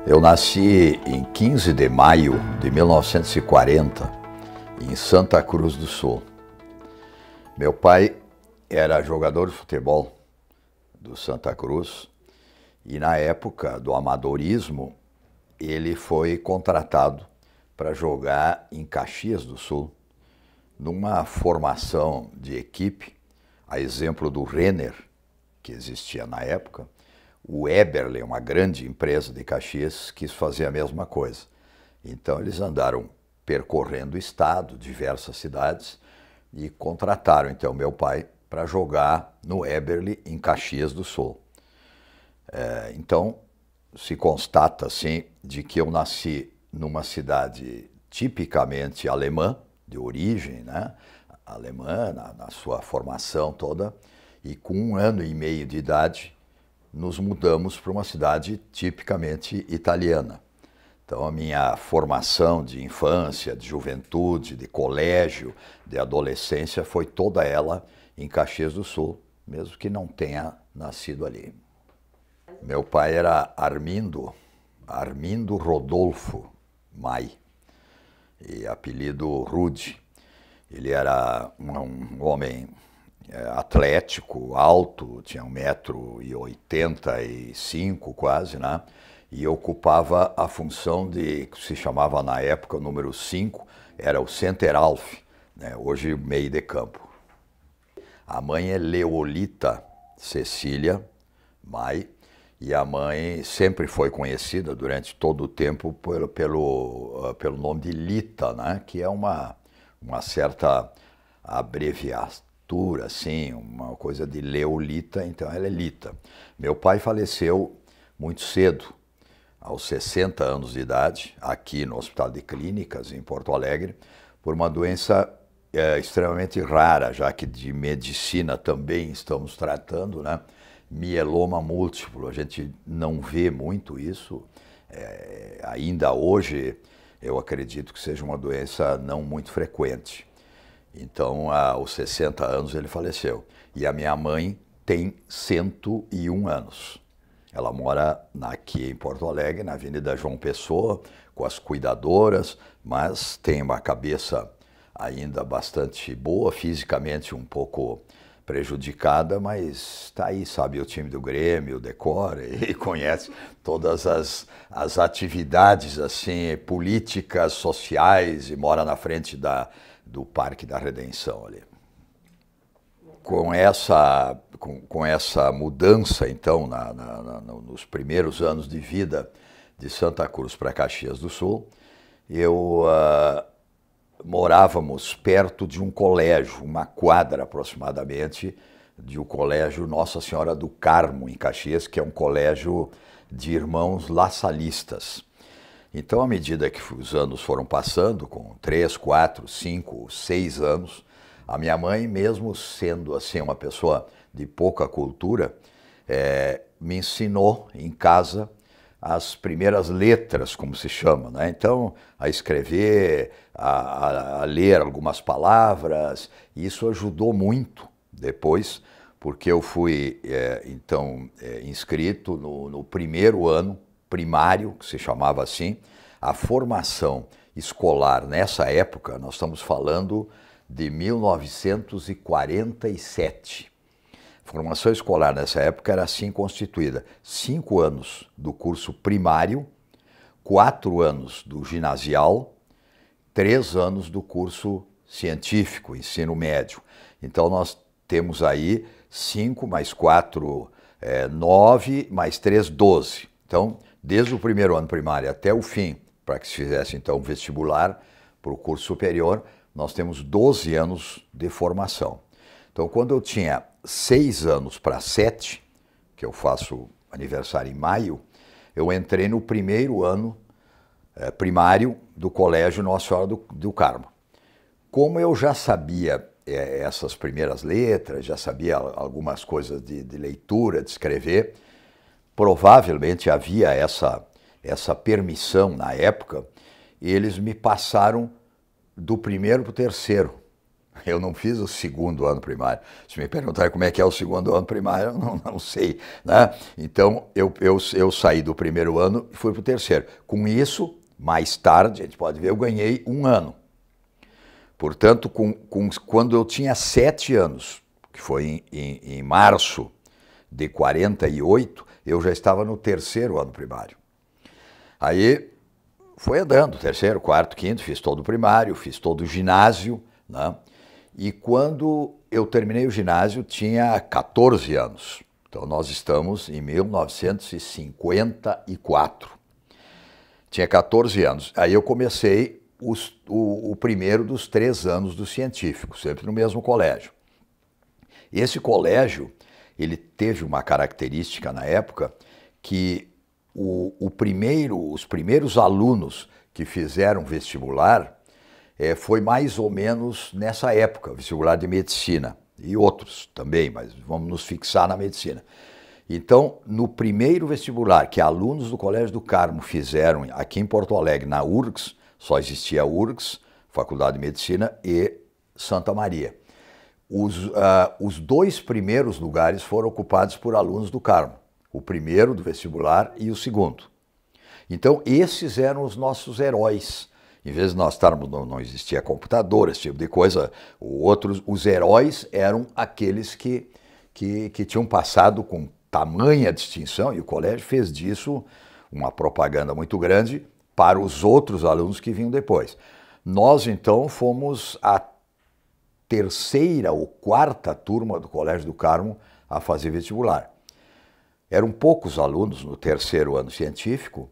Eu nasci em 15 de maio de 1940, em Santa Cruz do Sul. Meu pai era jogador de futebol do Santa Cruz e, na época do amadorismo, ele foi contratado para jogar em Caxias do Sul, numa formação de equipe, a exemplo do Renner, que existia na época. O Eberle, uma grande empresa de Caxias, quis fazer a mesma coisa. Então eles andaram percorrendo o estado, diversas cidades, e contrataram então meu pai para jogar no Eberle em Caxias do Sul. Então se constata assim de que eu nasci numa cidade tipicamente alemã, de origem, né? Alemã na sua formação toda, e com 1 ano e meio de idade nos mudamos para uma cidade tipicamente italiana. Então a minha formação de infância, de juventude, de colégio, de adolescência foi toda ela em Caxias do Sul, mesmo que não tenha nascido ali. Meu pai era Armindo Rodolfo Mai, e apelido Rude. Ele era um homem atlético, alto, tinha 1,85 m quase, né? E ocupava a função de, que se chamava na época, o número 5, era o Centerhalf, né? Hoje meio de campo. A mãe é Leolita Cecília Mai, e a mãe sempre foi conhecida durante todo o tempo pelo nome de Lita, né? Que é uma certa abreviatura, assim, uma coisa de Leolita, então ela é Lita. Meu pai faleceu muito cedo, aos 60 anos de idade, aqui no Hospital de Clínicas, em Porto Alegre, por uma doença extremamente rara, já que de medicina também estamos tratando, né? Mieloma múltiplo. A gente não vê muito isso, ainda hoje eu acredito que seja uma doença não muito frequente. Então, aos 60 anos ele faleceu. E a minha mãe tem 101 anos. Ela mora aqui em Porto Alegre, na Avenida João Pessoa, com as cuidadoras, mas tem uma cabeça ainda bastante boa, fisicamente um pouco prejudicada, mas está aí, sabe, o time do Grêmio, decora e conhece todas as atividades assim, políticas, sociais, e mora na frente do Parque da Redenção ali. Com essa mudança, então, nos primeiros anos de vida de Santa Cruz para Caxias do Sul, morávamos perto de um colégio, uma quadra aproximadamente, de um colégio Nossa Senhora do Carmo, em Caxias, que é um colégio de irmãos laçalistas. Então, à medida que os anos foram passando, com 3, 4, 5, 6 anos, a minha mãe, mesmo sendo assim uma pessoa de pouca cultura, me ensinou em casa as primeiras letras, como se chama, né? Então, a escrever, a ler algumas palavras. Isso ajudou muito depois, porque eu fui, inscrito no primeiro ano primário, que se chamava assim. A formação escolar nessa época, nós estamos falando de 1947. A formação escolar nessa época era assim constituída: 5 anos do curso primário, 4 anos do ginasial, 3 anos do curso científico, ensino médio. Então nós temos aí 5 mais 4, 9, mais 3, 12. Então, desde o primeiro ano primário até o fim, para que se fizesse então vestibular para o curso superior, nós temos 12 anos de formação. Então, quando eu tinha 6 anos para 7, que eu faço aniversário em maio, eu entrei no primeiro ano primário do Colégio Nossa Senhora do Carmo. Como eu já sabia essas primeiras letras, já sabia algumas coisas de leitura, de escrever, provavelmente havia essa permissão na época, e eles me passaram do primeiro para o terceiro. Eu não fiz o segundo ano primário. Se me perguntarem como é que é o segundo ano primário, eu não sei, né? Então, eu saí do primeiro ano e fui para o terceiro. Com isso, mais tarde, a gente pode ver, eu ganhei um ano. Portanto, quando eu tinha 7 anos, que foi em março de 48, eu já estava no terceiro ano primário. Aí foi andando, terceiro, quarto, quinto, fiz todo o primário, fiz todo o ginásio, né? E quando eu terminei o ginásio, tinha 14 anos. Então nós estamos em 1954. Tinha 14 anos. Aí eu comecei o primeiro dos 3 anos do científico, sempre no mesmo colégio. Esse colégio, ele teve uma característica na época que os primeiros alunos que fizeram vestibular foi mais ou menos nessa época, vestibular de medicina, e outros também, mas vamos nos fixar na medicina. Então, no primeiro vestibular que alunos do Colégio do Carmo fizeram aqui em Porto Alegre, na URGS, só existia a URGS, Faculdade de Medicina, e Santa Maria. Os 2 primeiros lugares foram ocupados por alunos do Carmo, o primeiro do vestibular e o segundo. Então, esses eram os nossos heróis. Em vez de nós estarmos, não existia computador, esse tipo de coisa, os heróis eram aqueles que tinham passado com tamanha distinção, e o colégio fez disso uma propaganda muito grande para os outros alunos que vinham depois. Nós, então, fomos a terceira ou quarta turma do Colégio do Carmo a fazer vestibular. Eram poucos alunos no terceiro ano científico,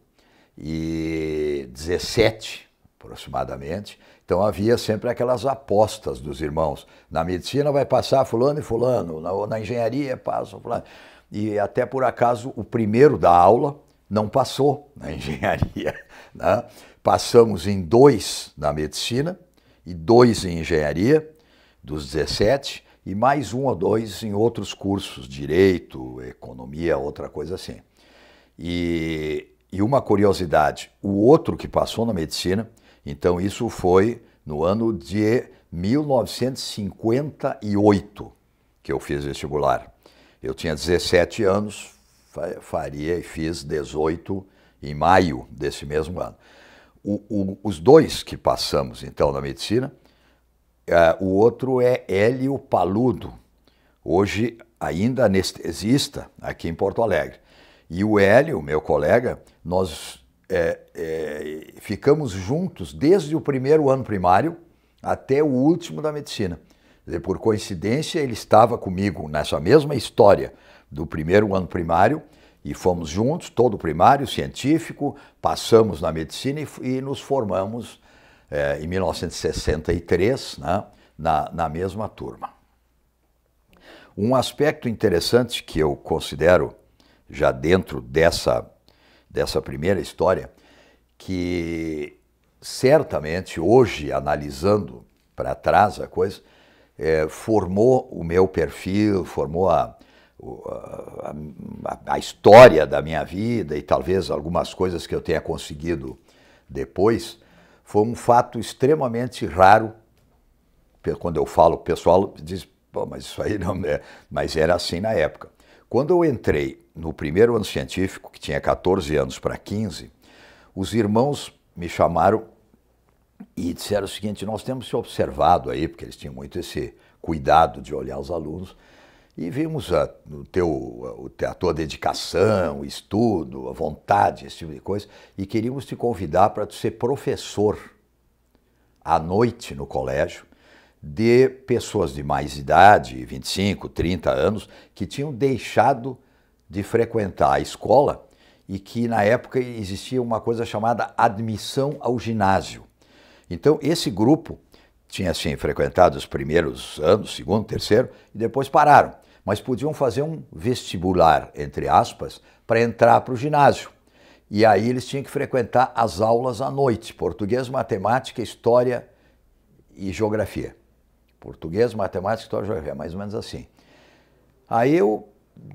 e 17 aproximadamente, então havia sempre aquelas apostas dos irmãos. Na medicina vai passar fulano e fulano, na engenharia passa fulano. E até por acaso o primeiro da aula não passou na engenharia, né? Passamos em 2 na medicina e 2 em engenharia, dos 17, e mais 1 ou 2 em outros cursos, direito, economia, outra coisa assim. E uma curiosidade, o outro que passou na medicina, então isso foi no ano de 1958 que eu fiz vestibular. Eu tinha 17 anos, faria e fiz 18 em maio desse mesmo ano. Os 2 que passamos então na medicina, o outro é Hélio Paludo, hoje ainda anestesista aqui em Porto Alegre. E o Hélio, meu colega, nós ficamos juntos desde o primeiro ano primário até o último da medicina. Por coincidência, ele estava comigo nessa mesma história do primeiro ano primário e fomos juntos, todo o primário, científico, passamos na medicina e nos formamos em 1963, né, na mesma turma. Um aspecto interessante que eu considero já dentro dessa primeira história, que certamente hoje, analisando para trás a coisa, formou o meu perfil, formou a história da minha vida e talvez algumas coisas que eu tenha conseguido depois, foi um fato extremamente raro. Quando eu falo, o pessoal diz, pô, mas isso aí não é, mas era assim na época. Quando eu entrei no primeiro ano científico, que tinha 14 anos para 15, os irmãos me chamaram e disseram o seguinte: nós temos te observado aí, porque eles tinham muito esse cuidado de olhar os alunos, e vimos a tua dedicação, estudo, a vontade, esse tipo de coisa, e queríamos te convidar para tu ser professor à noite no colégio de pessoas de mais idade, 25, 30 anos, que tinham deixado de frequentar a escola e que na época existia uma coisa chamada admissão ao ginásio. Então esse grupo tinha assim frequentado os primeiros anos, segundo, terceiro, e depois pararam, mas podiam fazer um vestibular, entre aspas, para entrar para o ginásio. E aí eles tinham que frequentar as aulas à noite, português, matemática, história e geografia. Português, matemática, história e geografia, mais ou menos assim. Aí eu,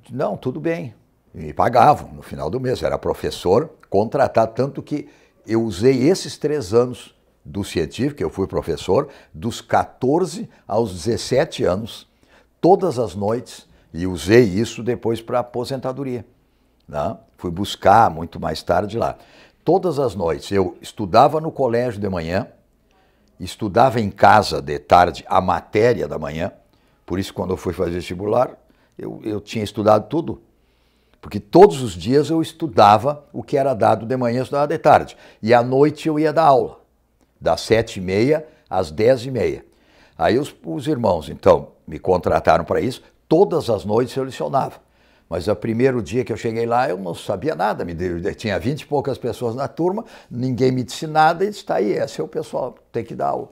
não, tudo bem, me pagavam no final do mês, era professor contratado, tanto que eu usei esses 3 anos do científico, eu fui professor, dos 14 aos 17 anos, todas as noites, e usei isso depois para aposentadoria. Né? Fui buscar muito mais tarde lá. Todas as noites eu estudava no colégio de manhã, estudava em casa de tarde a matéria da manhã, por isso quando eu fui fazer vestibular, eu tinha estudado tudo. Porque todos os dias eu estudava o que era dado de manhã, eu estudava de tarde. E à noite eu ia dar aula, das 7h30 às 10h30. Aí os irmãos, então, me contrataram para isso. Todas as noites eu lecionava. Mas o primeiro dia que eu cheguei lá, eu não sabia nada. Tinha 20 e poucas pessoas na turma, ninguém me disse nada e disse, tá aí, esse é o pessoal, tem que dar aula.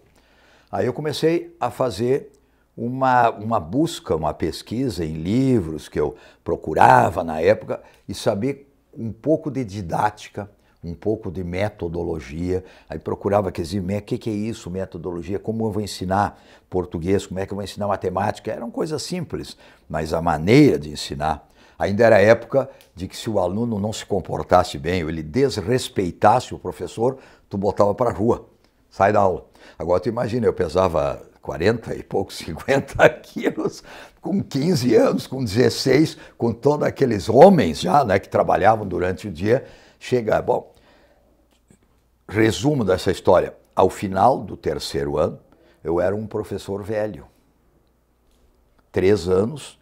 Aí eu comecei a fazer uma busca, uma pesquisa em livros que eu procurava na época e saber um pouco de didática, um pouco de metodologia. Aí procurava, quer dizer, o que é isso, metodologia? Como eu vou ensinar português? Como é que eu vou ensinar matemática? Eram coisas simples, mas a maneira de ensinar. Ainda era a época de que se o aluno não se comportasse bem ou ele desrespeitasse o professor, tu botava para a rua, sai da aula. Agora tu imagina, eu pesava 40 e poucos, 50 quilos, com 15 anos, com 16, com todos aqueles homens já, né, que trabalhavam durante o dia, chega, bom, resumo dessa história, ao final do terceiro ano, eu era um professor velho, 3 anos,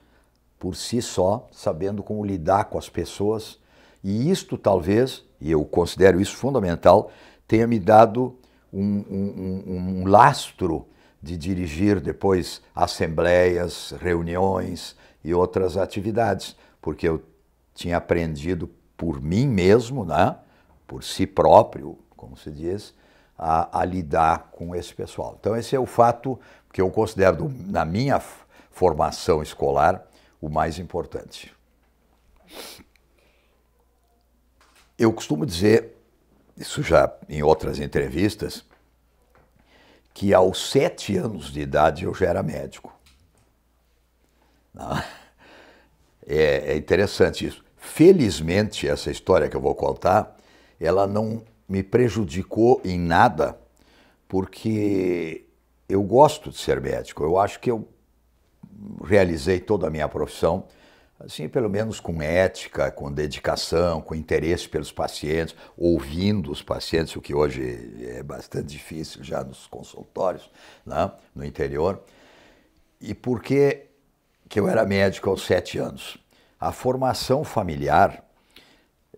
por si só, sabendo como lidar com as pessoas, e isto talvez, e eu considero isso fundamental, tenha me dado um lastro de dirigir depois assembleias, reuniões e outras atividades, porque eu tinha aprendido por mim mesmo, né, por si próprio, como se diz, a lidar com esse pessoal. Então esse é o fato que eu considero, na minha formação escolar, o mais importante. Eu costumo dizer, isso já em outras entrevistas, que aos 7 anos de idade eu já era médico. É interessante isso. Felizmente, essa história que eu vou contar, ela não me prejudicou em nada, porque eu gosto de ser médico. Eu acho que eu realizei toda a minha profissão, assim, pelo menos com ética, com dedicação, com interesse pelos pacientes, ouvindo os pacientes, o que hoje é bastante difícil já nos consultórios, né, no interior. E por que eu era médico aos 7 anos? A formação familiar,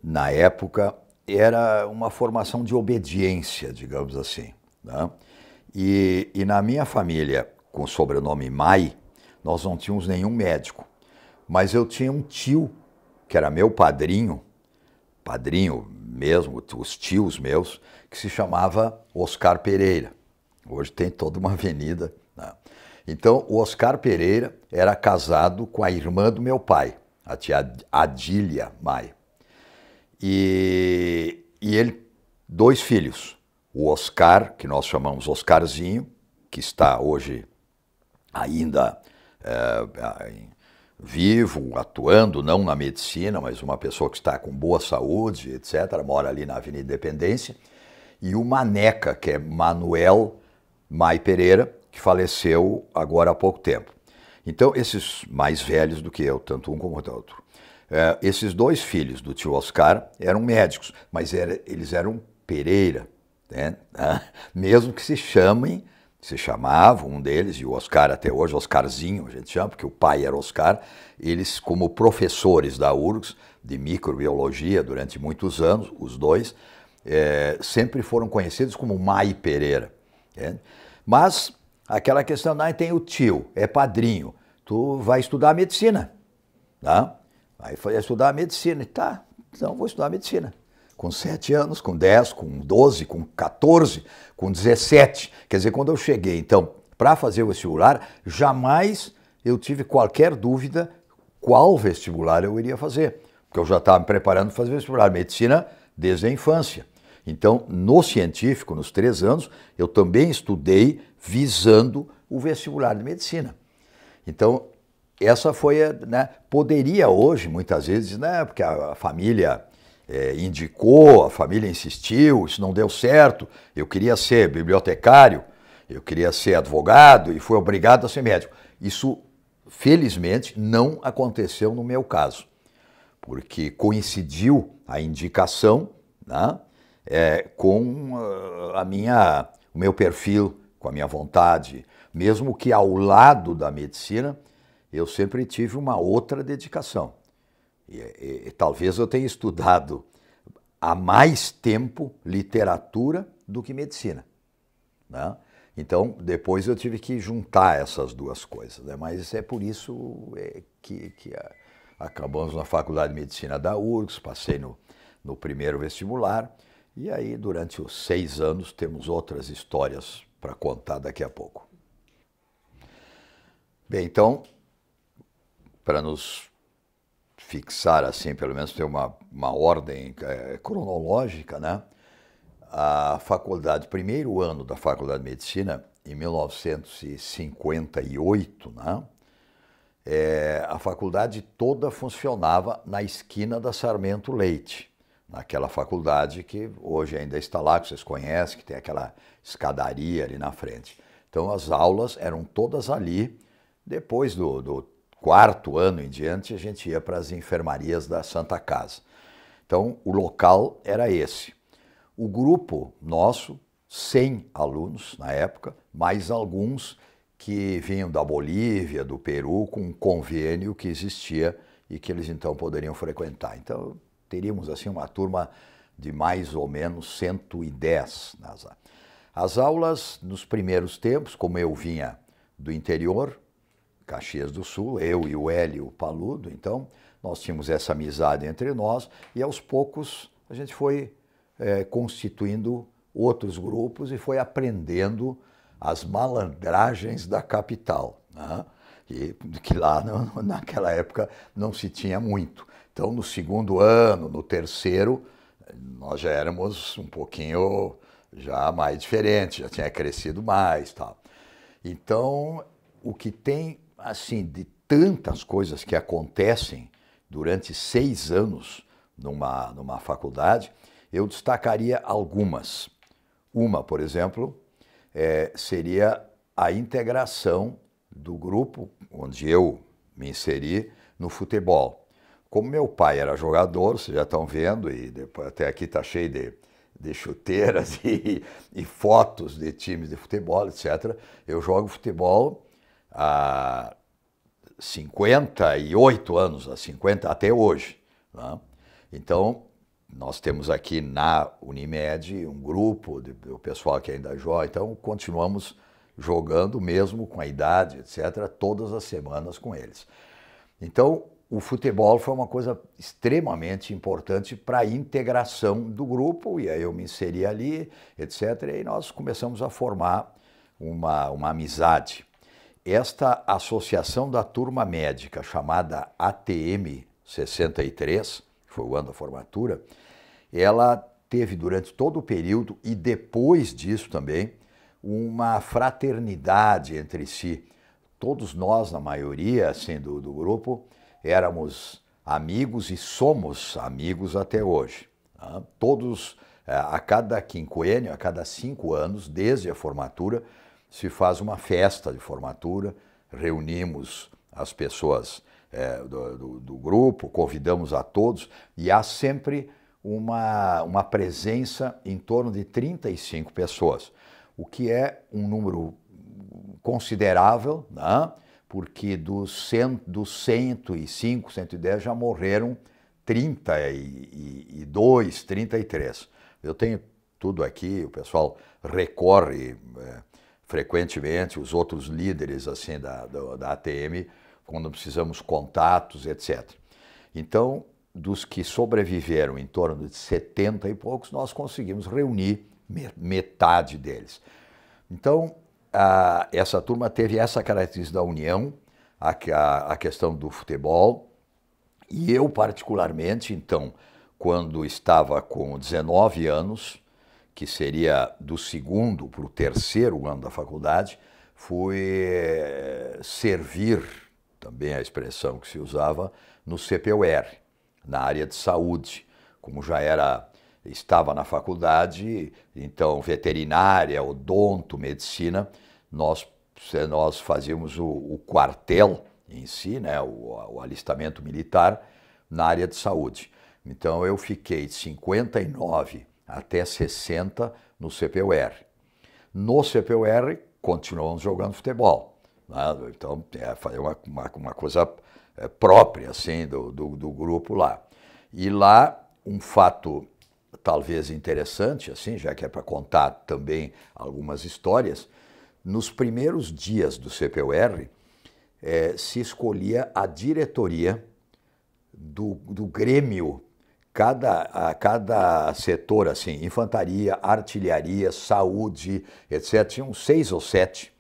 na época, era uma formação de obediência, digamos assim, né? E na minha família, com o sobrenome Mai, nós não tínhamos nenhum médico. Mas eu tinha um tio, que era meu padrinho mesmo, os tios meus, que se chamava Oscar Pereira. Hoje tem toda uma avenida, né? Então, o Oscar Pereira era casado com a irmã do meu pai, a tia Adília Mai. E ele, 2 filhos, o Oscar, que nós chamamos Oscarzinho, que está hoje ainda vivo, atuando, não na medicina, mas uma pessoa que está com boa saúde, etc., mora ali na Avenida Independência, e o Maneca, que é Manuel Mai Pereira, que faleceu agora há pouco tempo. Então, esses mais velhos do que eu, tanto um como o outro, esses 2 filhos do tio Oscar eram médicos, mas eles eram Pereira, né? Mesmo que se chamavam um deles, e o Oscar até hoje, Oscarzinho a gente chama, porque o pai era Oscar, eles como professores da URGS, de microbiologia durante muitos anos, os 2, sempre foram conhecidos como Mai Pereira. Né? Mas aquela questão, tem o tio, é padrinho, tu vai estudar medicina, tá? Aí foi estudar medicina, tá, então vou estudar medicina. Com 7 anos, com 10, com 12, com 14, com 17. Quer dizer, quando eu cheguei, então, para fazer o vestibular, jamais eu tive qualquer dúvida qual vestibular eu iria fazer. Porque eu já estava me preparando para fazer vestibular, medicina desde a infância. Então, no científico, nos 3 anos, eu também estudei visando o vestibular de medicina. Então, essa foi, né, poderia hoje, muitas vezes, né, porque a família indicou, a família insistiu, isso não deu certo, eu queria ser bibliotecário, eu queria ser advogado e fui obrigado a ser médico. Isso, felizmente, não aconteceu no meu caso, porque coincidiu a indicação, né, com o meu perfil, com a minha vontade, mesmo que ao lado da medicina, eu sempre tive uma outra dedicação. E talvez eu tenha estudado há mais tempo literatura do que medicina, né? Então, depois eu tive que juntar essas duas coisas, né? Mas é por isso que acabamos na Faculdade de Medicina da URGS, passei no primeiro vestibular, e aí durante os 6 anos temos outras histórias para contar daqui a pouco. Bem, então, para nos fixar assim, pelo menos ter uma ordem cronológica, né? A faculdade, primeiro ano da Faculdade de Medicina, em 1958, né? A faculdade toda funcionava na esquina da Sarmento Leite, naquela faculdade que hoje ainda está lá, que vocês conhecem, que tem aquela escadaria ali na frente. Então as aulas eram todas ali. Depois do 4º ano em diante, a gente ia para as enfermarias da Santa Casa. Então, o local era esse. O grupo nosso, 100 alunos na época, mais alguns que vinham da Bolívia, do Peru, com um convênio que existia e que eles então poderiam frequentar. Então, teríamos assim uma turma de mais ou menos 110. As aulas, nos primeiros tempos, como eu vinha do interior, Caxias do Sul, eu e o Hélio Paludo, então nós tínhamos essa amizade entre nós e aos poucos a gente foi constituindo outros grupos e foi aprendendo as malandragens da capital, né? E que lá naquela época não se tinha muito. Então no 2º ano, no 3º, nós já éramos um pouquinho já mais diferentes, já tinha crescido mais, tal. Então o que tem assim, de tantas coisas que acontecem durante 6 anos numa faculdade, eu destacaria algumas. Uma, por exemplo, seria a integração do grupo onde eu me inseri no futebol. Como meu pai era jogador, vocês já estão vendo, e depois, até aqui está cheio de chuteiras e fotos de times de futebol, etc. Eu jogo futebol há 58 anos, há 50 até hoje, né? Então, nós temos aqui na Unimed um grupo do pessoal que ainda joga, então continuamos jogando mesmo com a idade, etc., todas as semanas com eles. Então, o futebol foi uma coisa extremamente importante para a integração do grupo, e aí eu me inseri ali, etc., e aí nós começamos a formar uma amizade. Esta associação da turma médica, chamada ATM 63, que foi o ano da formatura, ela teve durante todo o período e depois disso também uma fraternidade entre si. Todos nós, na maioria assim, do grupo, éramos amigos e somos amigos até hoje. Tá? Todos, a cada quinquênio, a cada 5 anos, desde a formatura, se faz uma festa de formatura, reunimos as pessoas do grupo, convidamos a todos e há sempre uma presença em torno de 35 pessoas, o que é um número considerável, né? Porque dos 105, 110 já morreram 32, 33. Eu tenho tudo aqui, o pessoal recorre frequentemente, os outros líderes assim, da ATM, quando precisamos contatos, etc. Então, dos que sobreviveram em torno de 70 e poucos, nós conseguimos reunir metade deles. Então, essa turma teve essa característica da união, a questão do futebol, e eu particularmente, então, quando estava com 19 anos, que seria do 2º para o 3º ano da faculdade, fui servir, também a expressão que se usava, no CPUR, na área de saúde, como já estava na faculdade, então veterinária, odonto, medicina, nós fazíamos o quartel em si, né, o alistamento militar na área de saúde. Então eu fiquei de 59 até 60 no CPUR. No CPUR continuamos jogando futebol, né? Então fazer uma coisa própria assim do grupo lá. E lá um fato talvez interessante, assim, já que é para contar também algumas histórias, nos primeiros dias do CPUR se escolhia a diretoria do Grêmio. Cada setor, assim, infantaria, artilharia, saúde, etc., tinham 6 ou 7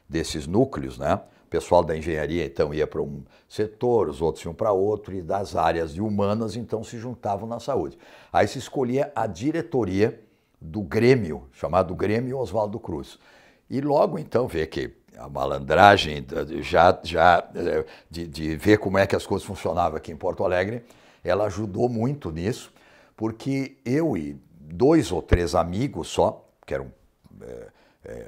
desses núcleos, né? O pessoal da engenharia, então, ia para um setor, os outros iam para outro, e das áreas de humanas, então, se juntavam na saúde. Aí se escolhia a diretoria do Grêmio, chamado Grêmio Oswaldo Cruz. E logo, então, vê que a malandragem de ver como é que as coisas funcionavam aqui em Porto Alegre, ela ajudou muito nisso, porque eu e 2 ou 3 amigos só, que eram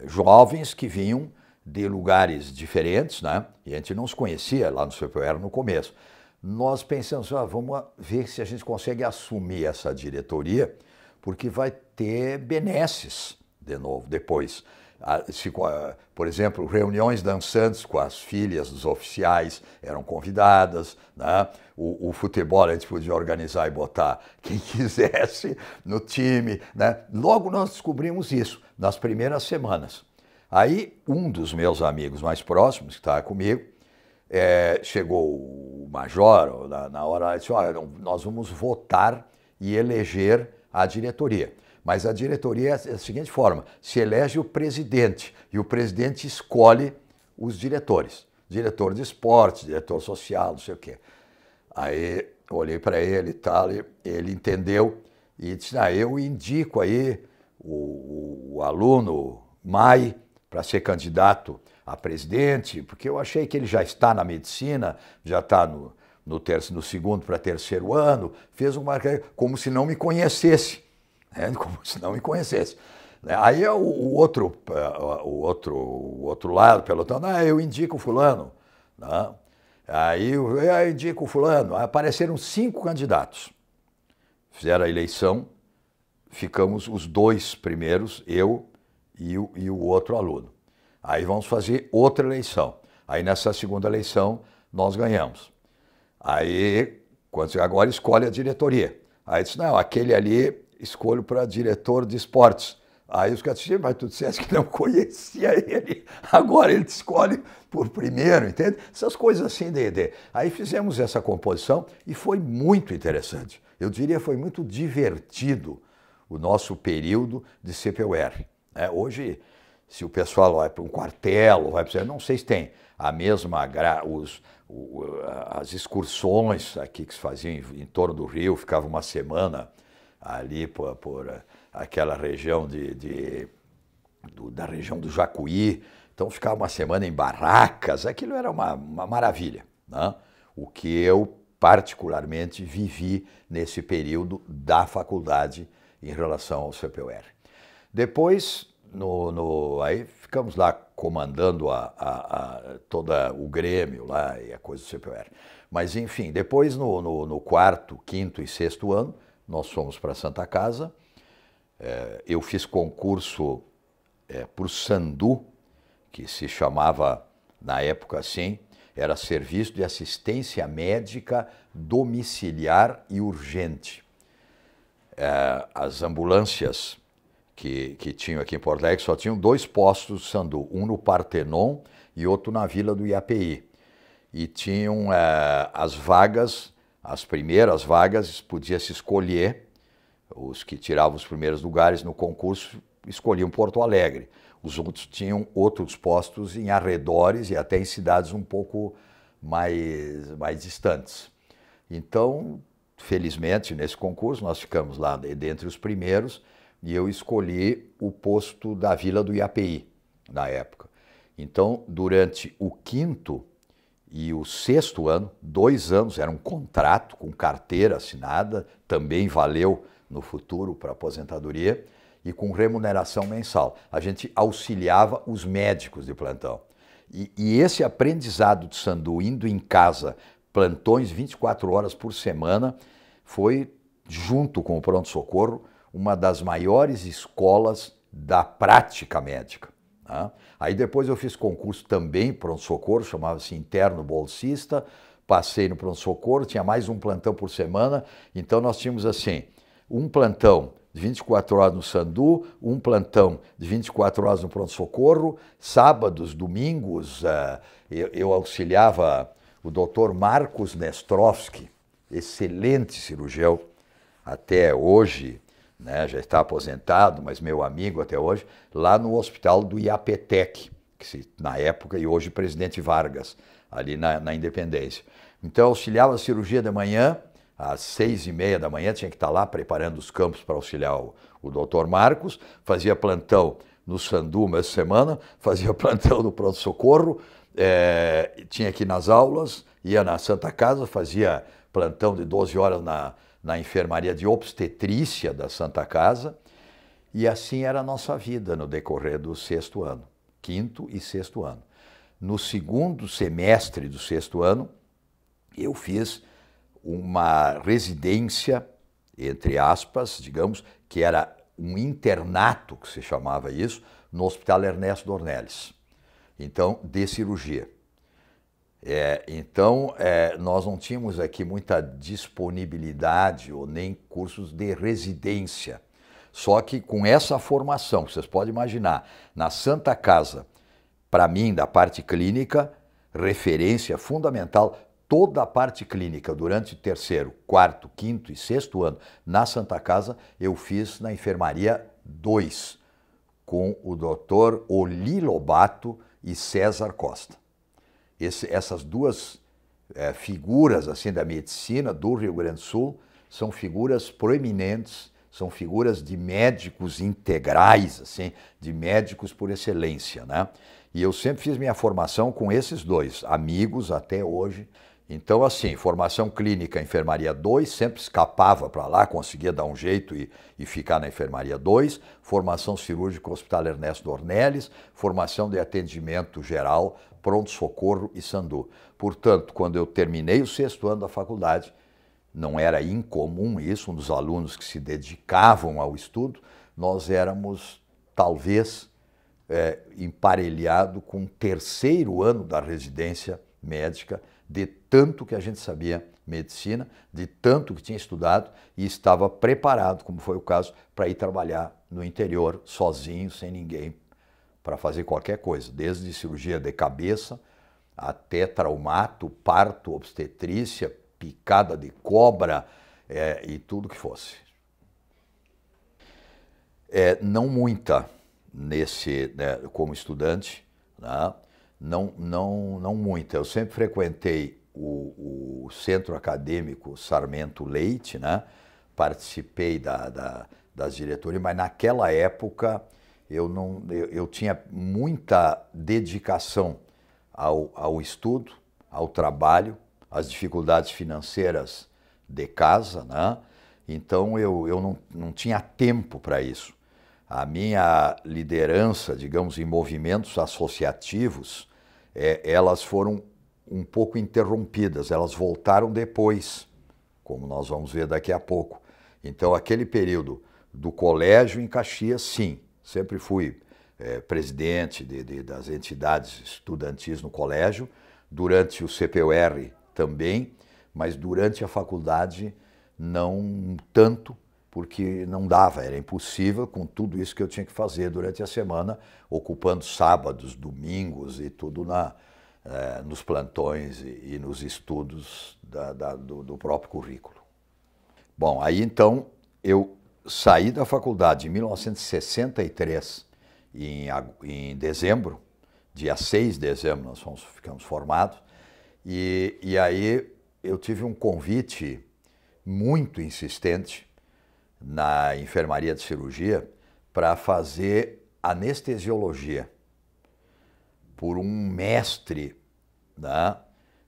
jovens que vinham de lugares diferentes, né? E a gente não se conhecia lá no CPUR no começo. Nós pensamos, vamos ver se a gente consegue assumir essa diretoria, porque vai ter benesses de novo depois. Por exemplo, reuniões dançantes com as filhas dos oficiais eram convidadas, né? O futebol a gente podia organizar e botar quem quisesse no time, né? Logo nós descobrimos isso, nas primeiras semanas. Aí um dos meus amigos mais próximos, que estava comigo, chegou o major, na hora, disse, olha, nós vamos votar e eleger a diretoria. Mas a diretoria é da seguinte forma, se elege o presidente e o presidente escolhe os diretores. Diretor de esporte, diretor social, não sei o quê. Aí eu olhei para ele e tal, ele entendeu e disse, eu indico aí o aluno Mai para ser candidato a presidente, porque eu achei que ele já está na medicina, já está no segundo para terceiro ano, fez uma como se não me conhecesse. Como se não me conhecesse. Aí o outro lado, pelotão, eu indico o fulano. Né? Aí eu indico o fulano. Aí apareceram 5 candidatos. Fizeram a eleição, ficamos os 2 primeiros, eu e o outro aluno. Aí vamos fazer outra eleição. Aí nessa segunda eleição nós ganhamos. Aí, agora escolhe a diretoria. Aí disse, aquele ali escolho para diretor de esportes. Aí os caras disseram, mas tu disseste que não conhecia ele, agora ele te escolhe por primeiro, entende? Essas coisas assim Aí fizemos essa composição e foi muito interessante. Eu diria que foi muito divertido o nosso período de CPUR. Hoje, se o pessoal vai para um quartel, vai para... não sei se tem a mesma... as excursões aqui que se faziam em torno do Rio, ficava uma semana ali por aquela região da região do Jacuí, então ficava uma semana em barracas, aquilo era uma maravilha, né? O que eu particularmente vivi nesse período da faculdade em relação ao CPUR. Depois, aí ficamos lá comandando todo o Grêmio lá e a coisa do CPUR. Mas enfim, depois no 4º, 5º e 6º ano, nós fomos para Santa Casa, eu fiz concurso por Sandu, que se chamava na época assim, era Serviço de Assistência Médica Domiciliar e Urgente. As ambulâncias que tinham aqui em Porto Alegre só tinham 2 postos Sandu, um no Partenon e outro na Vila do IAPI. E tinham as vagas. As primeiras vagas podia se escolher, os que tiravam os primeiros lugares no concurso escolhiam Porto Alegre. Os outros tinham outros postos em arredores e até em cidades um pouco mais distantes. Então, felizmente, nesse concurso, nós ficamos lá dentre os primeiros e eu escolhi o posto da Vila do IAPI, na época. Então, durante o 5º e o sexto ano, 2 anos, era um contrato com carteira assinada, também valeu no futuro para aposentadoria, e com remuneração mensal. A gente auxiliava os médicos de plantão. E esse aprendizado de Sandu, indo em casa, plantões 24 horas por semana, foi, junto com o pronto-socorro, uma das maiores escolas da prática médica. Tá? Aí depois eu fiz concurso também, pronto-socorro, chamava-se interno bolsista, passei no pronto-socorro, tinha mais um plantão por semana, então nós tínhamos assim, um plantão de 24 horas no Sandu, um plantão de 24 horas no pronto-socorro, sábados, domingos, eu auxiliava o Dr. Marcos Nestrovski, excelente cirurgião, até hoje, né, já está aposentado, mas meu amigo até hoje, lá no hospital do Iapetec, na época, e hoje Presidente Vargas, ali na Independência. Então eu auxiliava a cirurgia de manhã, às 6h30 da manhã, tinha que estar lá preparando os campos para auxiliar o Dr. Marcos, fazia plantão no Sandu uma semana, fazia plantão no pronto-socorro, tinha que ir nas aulas, ia na Santa Casa, fazia plantão de 12 horas na enfermaria de obstetrícia da Santa Casa, e assim era a nossa vida no decorrer do sexto ano, quinto e sexto ano. No segundo semestre do sexto ano, eu fiz uma residência, entre aspas, digamos, que era um internato, que se chamava isso, no Hospital Ernesto Dornelles, então, de cirurgia. Nós não tínhamos aqui muita disponibilidade ou nem cursos de residência. Só que com essa formação, vocês podem imaginar, na Santa Casa, para mim, da parte clínica, referência fundamental, toda a parte clínica durante o terceiro, quarto, quinto e sexto ano na Santa Casa, eu fiz na enfermaria 2, com o Dr. Oli Lobato e César Costa. Essas duas figuras assim da medicina do Rio Grande do Sul são figuras proeminentes, são figuras de médicos integrais, assim, de médicos por excelência, né? E eu sempre fiz minha formação com esses dois, amigos até hoje. Então, assim, formação clínica, enfermaria 2, sempre escapava para lá, conseguia dar um jeito e ficar na enfermaria 2, formação cirúrgica, Hospital Ernesto Dornelles, formação de atendimento geral, pronto-socorro e Sandu. Portanto, quando eu terminei o sexto ano da faculdade, não era incomum isso, um dos alunos que se dedicavam ao estudo, nós éramos, talvez, emparelhado com o terceiro ano da residência médica, de tanto que a gente sabia medicina, de tanto que tinha estudado e estava preparado, como foi o caso, para ir trabalhar no interior, sozinho, sem ninguém, para fazer qualquer coisa, desde cirurgia de cabeça até traumato, parto, obstetrícia, picada de cobra e tudo que fosse. Não muita como estudante, né? Não muita. Eu sempre frequentei o Centro Acadêmico Sarmento Leite, né? Participei das diretorias, mas naquela época eu tinha muita dedicação ao estudo, ao trabalho, às dificuldades financeiras de casa, né? Então eu não tinha tempo para isso. A minha liderança, digamos, em movimentos associativos, elas foram um pouco interrompidas, elas voltaram depois, como nós vamos ver daqui a pouco. Então, aquele período do colégio em Caxias, sim, sempre fui presidente das entidades estudantis no colégio, durante o CPUR também, mas durante a faculdade não tanto, porque não dava, era impossível com tudo isso que eu tinha que fazer durante a semana, ocupando sábados, domingos e tudo nos plantões e nos estudos do próprio currículo. Bom, aí então eu saí da faculdade em 1963, em dezembro, dia 6 de dezembro nós ficamos formados, e aí eu tive um convite muito insistente na enfermaria de cirurgia para fazer anestesiologia por um mestre, né,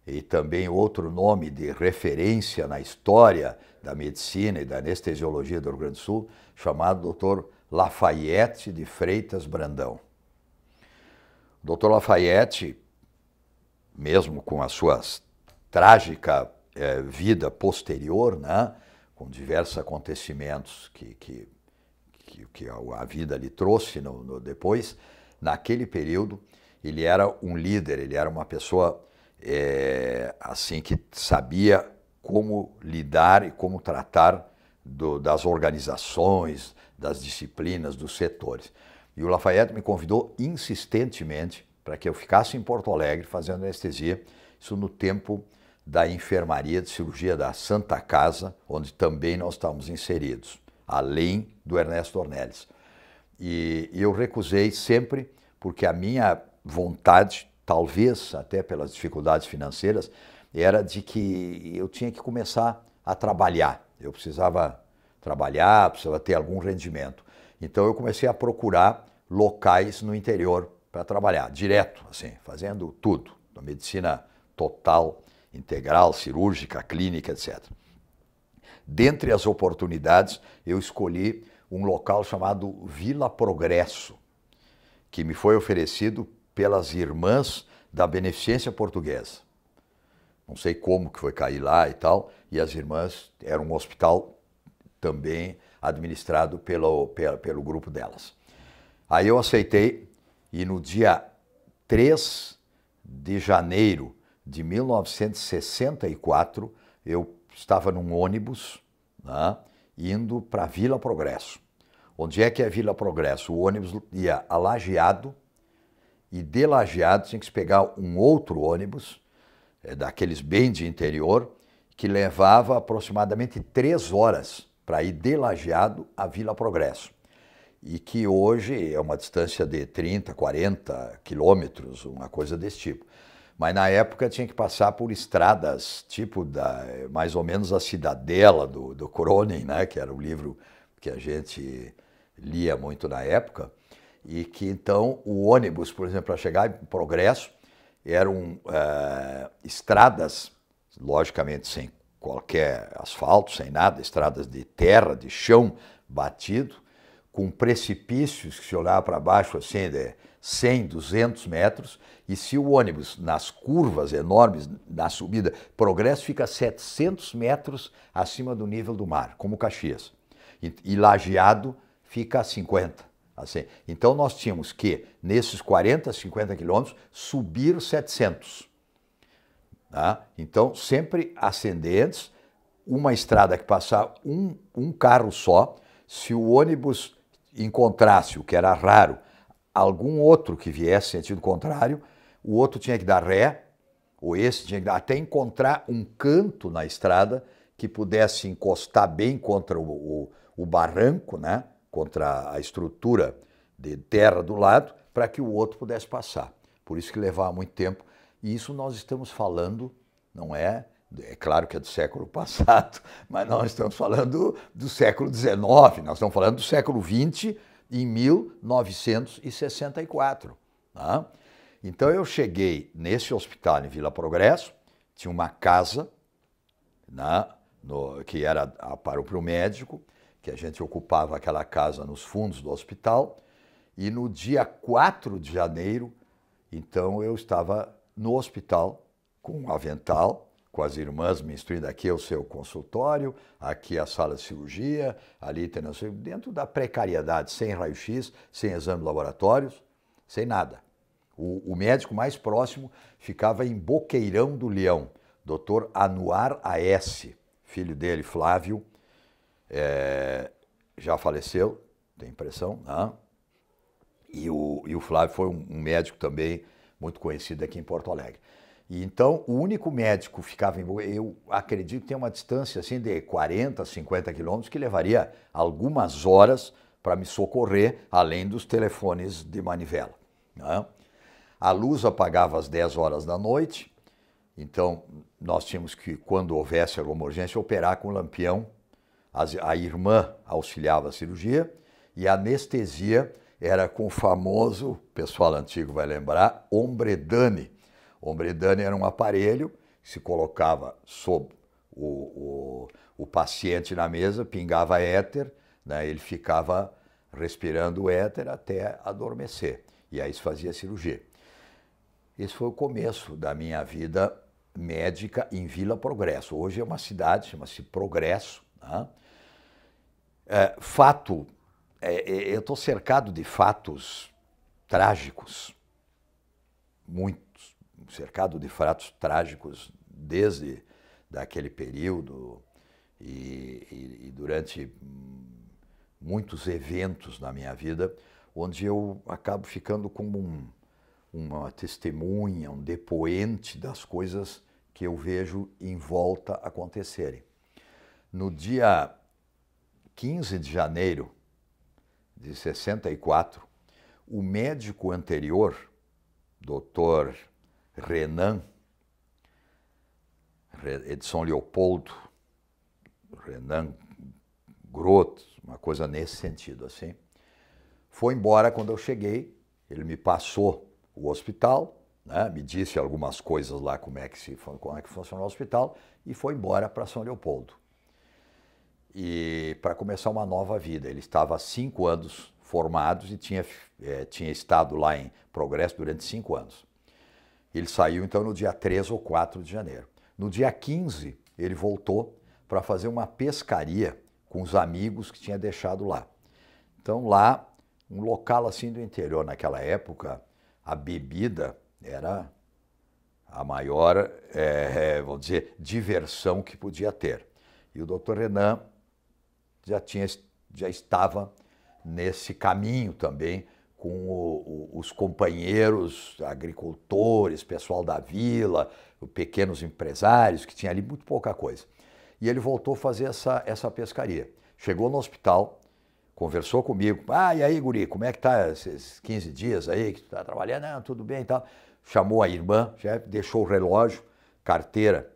e também outro nome de referência na história da medicina e da anestesiologia do Rio Grande do Sul, chamado Dr. Lafayette de Freitas Brandão. O Dr. Lafayette, mesmo com a sua trágica vida posterior, né, com diversos acontecimentos que a vida lhe trouxe depois, naquele período, ele era um líder, ele era uma pessoa assim que sabia como lidar e como tratar das organizações, das disciplinas, dos setores. E o Lafayette me convidou insistentemente para que eu ficasse em Porto Alegre fazendo anestesia, isso no tempo da enfermaria de cirurgia da Santa Casa, onde também nós estávamos inseridos, além do Ernesto Ornelis. E eu recusei sempre porque a minha vontade, talvez até pelas dificuldades financeiras, era de que eu tinha que começar a trabalhar. Eu precisava trabalhar, precisava ter algum rendimento. Então eu comecei a procurar locais no interior para trabalhar, direto, assim, fazendo tudo, da medicina total, integral, cirúrgica, clínica, etc. Dentre as oportunidades, eu escolhi um local chamado Vila Progresso, que me foi oferecido pelas irmãs da Beneficência Portuguesa. Não sei como que foi cair lá e tal, e as irmãs eram um hospital também administrado pelo grupo delas. Aí eu aceitei e no dia 3 de janeiro de 1964, eu estava num ônibus, né, indo para Vila Progresso. Onde é que é Vila Progresso? O ônibus ia a Lajeado e de Lajeado tinha que pegar um outro ônibus, daqueles bem de interior, que levava aproximadamente 3 horas para ir de Lajeado a Vila Progresso. E que hoje é uma distância de 30, 40 quilômetros, uma coisa desse tipo. Mas na época tinha que passar por estradas, tipo mais ou menos a Cidadela do Cronin, né, que era o livro que a gente lia muito na época, e que então o ônibus, por exemplo, para chegar em Progresso, eram estradas, logicamente sem qualquer asfalto, sem nada, estradas de terra, de chão batido, com precipícios que se olhava para baixo assim de 100, 200 metros, e se o ônibus, nas curvas enormes, na subida, Progresso fica 700 metros acima do nível do mar, como Caxias. E Lajeado fica a 50. Assim. Então nós tínhamos que, nesses 40, 50 quilômetros, subir 700. Tá? Então, sempre ascendentes, uma estrada que passava um carro só, se o ônibus encontrasse, o que era raro, algum outro que viesse sentido contrário, o outro tinha que dar ré, ou esse tinha que dar, até encontrar um canto na estrada que pudesse encostar bem contra o barranco, né? Contra a estrutura de terra do lado, para que o outro pudesse passar. Por isso que levava muito tempo. E isso nós estamos falando, não é claro que é do século passado, mas nós estamos falando do século XIX, nós estamos falando do século XX, em 1964. Tá? Então eu cheguei nesse hospital em Vila Progresso, tinha uma casa, né, que era para o médico, que a gente ocupava aquela casa nos fundos do hospital, e no dia 4 de janeiro, então eu estava no hospital com um avental, com as irmãs me instruindo, aqui é o seu consultório, aqui é a sala de cirurgia, ali tem dentro da precariedade, sem raio-x, sem exame de laboratórios, sem nada. O médico mais próximo ficava em Boqueirão do Leão, Dr. Anuar A.S., filho dele, Flávio, já faleceu, tem impressão, né? E o Flávio foi um médico também muito conhecido aqui em Porto Alegre. E então, o único médico que ficava em... Eu acredito que tem uma distância assim de 40, 50 quilômetros que levaria algumas horas para me socorrer, além dos telefones de manivela. Né? A luz apagava às 10 horas da noite, então nós tínhamos que, quando houvesse alguma urgência, operar com lampião. A irmã auxiliava a cirurgia e a anestesia era com o famoso, o pessoal antigo vai lembrar, ombredane. Ombredane era um aparelho se colocava sob o paciente na mesa, pingava éter, né, ele ficava respirando o éter até adormecer. E aí se fazia cirurgia. Esse foi o começo da minha vida médica em Vila Progresso. Hoje é uma cidade, chama-se Progresso. Né? Eu estou cercado de fatos trágicos, muitos, cercado de fatos trágicos desde daquele período e durante muitos eventos na minha vida, onde eu acabo ficando como uma testemunha, um depoente das coisas que eu vejo em volta acontecerem. No dia 15 de janeiro de 64, o médico anterior, Dr. Renan, de São Leopoldo, Renan Grot, uma coisa nesse sentido assim, foi embora quando eu cheguei. Ele me passou o hospital, né, me disse algumas coisas lá como é que funciona o hospital e foi embora para São Leopoldo. E para começar uma nova vida. Ele estava há 5 anos formados e tinha estado lá em Progresso durante 5 anos. Ele saiu então no dia 3 ou 4 de janeiro. No dia 15, ele voltou para fazer uma pescaria com os amigos que tinha deixado lá. Então lá, um local assim do interior, naquela época, a bebida era a maior, vamos dizer, diversão que podia ter. E o Dr. Renan já estava nesse caminho também com os companheiros, agricultores, pessoal da vila, pequenos empresários, que tinha ali muito pouca coisa. E ele voltou a fazer essa pescaria. Chegou no hospital, conversou comigo. E aí, guri, como é que tá esses 15 dias aí que tu tá trabalhando? Não, tudo bem e tal. Chamou a irmã, deixou o relógio, carteira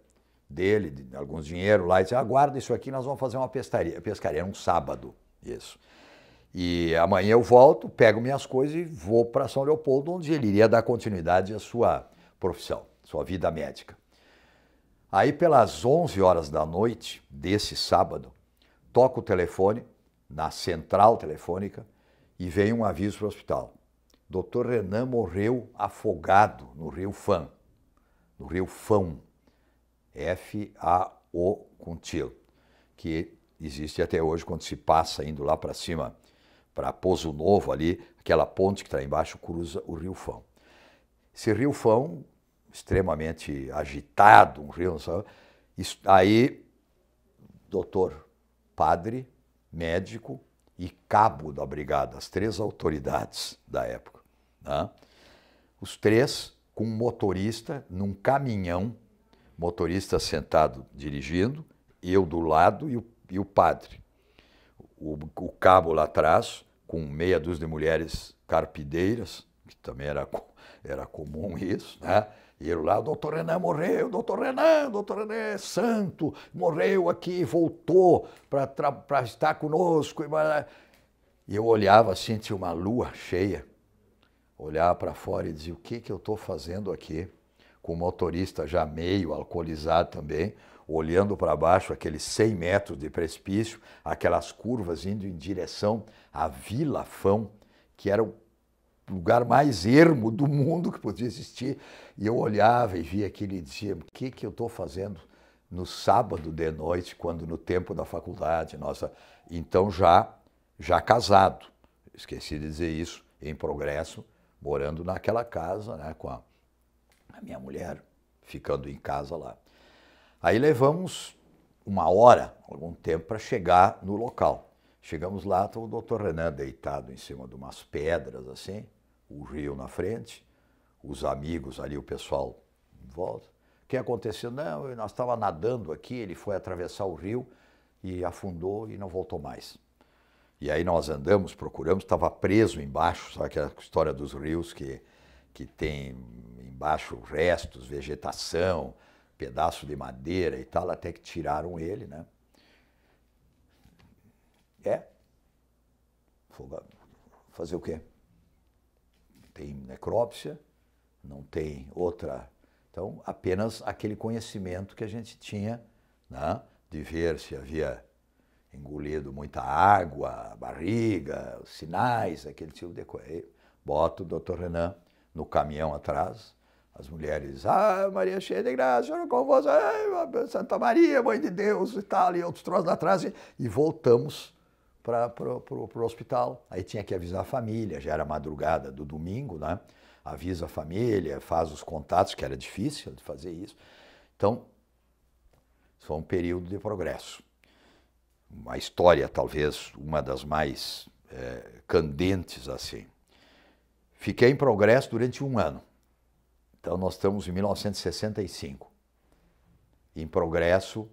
dele, alguns dinheiro lá, e disse, aguarda isso aqui, nós vamos fazer uma pescaria. Era um sábado, isso. E amanhã eu volto, pego minhas coisas e vou para São Leopoldo, onde ele iria dar continuidade à sua profissão, sua vida médica. Aí, pelas 11 horas da noite desse sábado, toco o telefone na central telefônica e vem um aviso para o hospital. Dr. Renan morreu afogado no Rio Fão. No Rio Fão. F-A-O com tilo. Que existe até hoje quando se passa indo lá para cima, para Pozo Novo ali, aquela ponte que está embaixo cruza o Rio Fão. Esse Rio Fão, extremamente agitado, um rio, sabe? Aí, doutor, padre, médico e cabo da brigada, as 3 autoridades da época. Né? Os 3 com um motorista num caminhão, motorista sentado dirigindo, eu do lado e o padre. O cabo lá atrás, com meia dúzia de mulheres carpideiras, que também era comum isso, né? E ele lá, doutor Renan morreu, doutor Renan é santo, morreu aqui, voltou para estar conosco. E eu olhava assim, tinha uma lua cheia, olhava para fora e dizia, o que eu estou fazendo aqui? Com o motorista já meio alcoolizado também, olhando para baixo, aqueles 100 metros de precipício, aquelas curvas indo em direção à Vila Fão, que era o lugar mais ermo do mundo que podia existir. E eu olhava e via aquilo e dizia, o que eu estou fazendo no sábado de noite, quando no tempo da faculdade, nossa, então já casado, esqueci de dizer isso, em Progresso, morando naquela casa, né, com a minha mulher, ficando em casa lá. Aí levamos 1 hora, algum tempo, para chegar no local. Chegamos lá, estava o doutor Renan deitado em cima de umas pedras, assim, o rio na frente, os amigos ali, o pessoal em volta. O que aconteceu? Não, nós estávamos nadando aqui, ele foi atravessar o rio e afundou e não voltou mais. E aí nós andamos, procuramos, estava preso embaixo, sabe aquela história dos rios que tem embaixo restos, vegetação, pedaço de madeira e tal, até que tiraram ele, né? Fazer o quê? Tem necrópsia, não tem outra Então, apenas aquele conhecimento que a gente tinha, né, de ver se havia engolido muita água, barriga, os sinais, aquele tipo de coisa. Boto o doutor Renan no caminhão atrás, as mulheres, Maria cheia de graça, senhora convosco, Santa Maria, Mãe de Deus e tal, e outros troços lá atrás, e voltamos para o hospital. Aí tinha que avisar a família, já era madrugada do domingo, né? Avisa a família, faz os contatos, que era difícil de fazer isso. Então, foi um período de progresso. Uma história, talvez, uma das mais candentes, assim. Fiquei em progresso durante 1 ano. Então, nós estamos em 1965. Em progresso,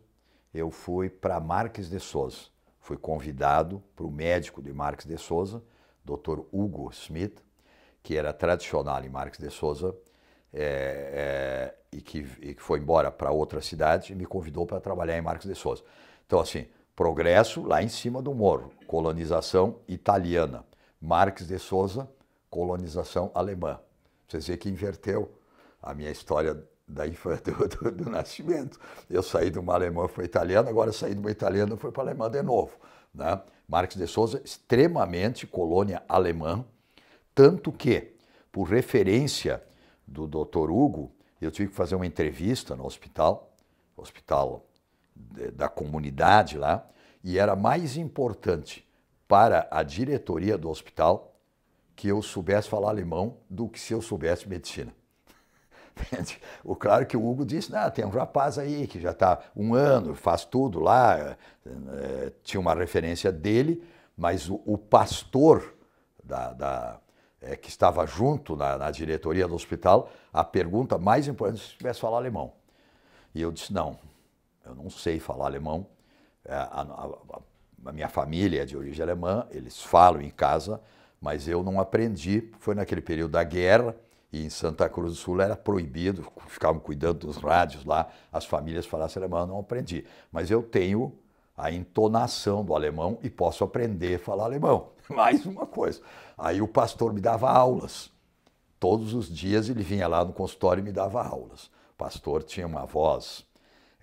eu fui para Marques de Souza. Fui convidado para o médico de Marques de Souza, Dr. Hugo Smith, que era tradicional em Marques de Souza, e que foi embora para outra cidade e me convidou para trabalhar em Marques de Souza. Então, assim, progresso lá em cima do morro, colonização italiana. Marques de Souza, colonização alemã. Vocês veem que inverteu a minha história do nascimento. Eu saí de uma alemã, fui italiana, agora saí de uma italiana, fui para a alemã de novo. Né? Marques de Souza, extremamente colônia alemã, tanto que, por referência do Dr. Hugo, eu tive que fazer uma entrevista no hospital da comunidade lá, e era mais importante para a diretoria do hospital que eu soubesse falar alemão do que se eu soubesse medicina. Claro que o Hugo disse, tem um rapaz aí que já está 1 ano, faz tudo lá, tinha uma referência dele, mas o pastor que estava junto na diretoria do hospital, a pergunta mais importante é se tivesse falar alemão. E eu disse, não, eu não sei falar alemão, a minha família é de origem alemã, eles falam em casa, mas eu não aprendi, foi naquele período da guerra, e em Santa Cruz do Sul era proibido, ficavam cuidando dos rádios lá, as famílias falassem alemão, eu não aprendi. Mas eu tenho a entonação do alemão e posso aprender a falar alemão. Mais uma coisa. Aí o pastor me dava aulas. Todos os dias ele vinha lá no consultório e me dava aulas. O pastor tinha uma voz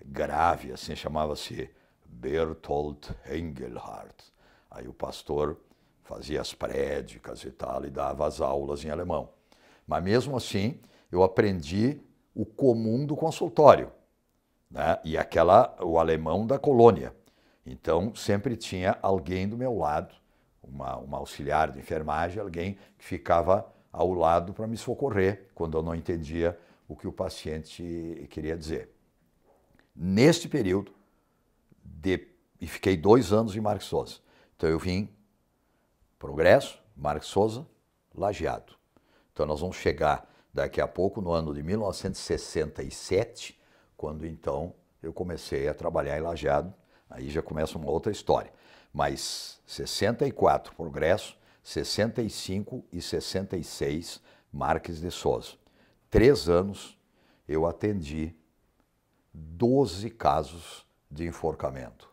grave, assim, chamava-se Berthold Engelhardt. Aí o pastor fazia as prédicas e tal, e dava as aulas em alemão. Mas mesmo assim, eu aprendi o comum do consultório, né? E o alemão da colônia. Então, sempre tinha alguém do meu lado, uma auxiliar de enfermagem, alguém que ficava ao lado para me socorrer quando eu não entendia o que o paciente queria dizer. Neste período, e fiquei 2 anos em Marques Souza. Então, eu vim Progresso, Marques Souza, Lajeado. Então, nós vamos chegar daqui a pouco no ano de 1967, quando então eu comecei a trabalhar em Lajeado. Aí já começa uma outra história. Mas 64 Progresso, 65 e 66 Marques de Souza. 3 anos eu atendi 12 casos de enforcamento.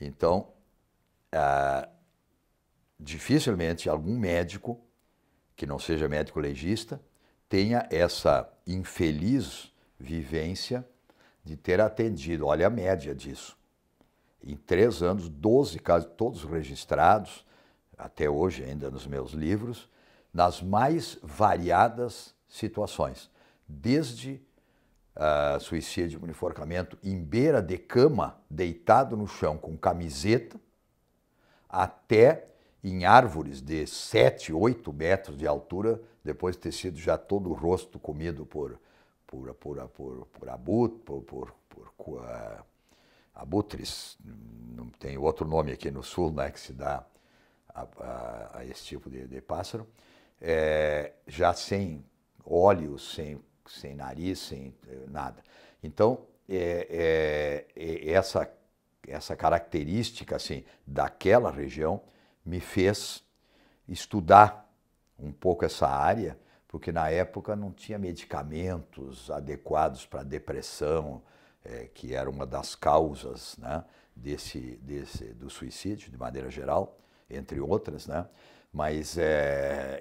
Então, dificilmente algum médico que não seja médico legista tenha essa infeliz vivência de ter atendido, olha a média disso, em 3 anos, 12 casos, todos registrados, até hoje ainda nos meus livros, nas mais variadas situações, desde suicídio por enforcamento em beira de cama, deitado no chão com camiseta, até em árvores de 7, 8 metros de altura, depois de ter sido já todo o rosto comido por abutres, tem outro nome aqui no sul, né, que se dá a esse tipo de pássaro, já sem olhos, sem nariz, sem nada. Então, essa característica assim, daquela região me fez estudar um pouco essa área, porque na época não tinha medicamentos adequados para depressão, que era uma das causas, né, do suicídio, de maneira geral. entre outras, né? Mas,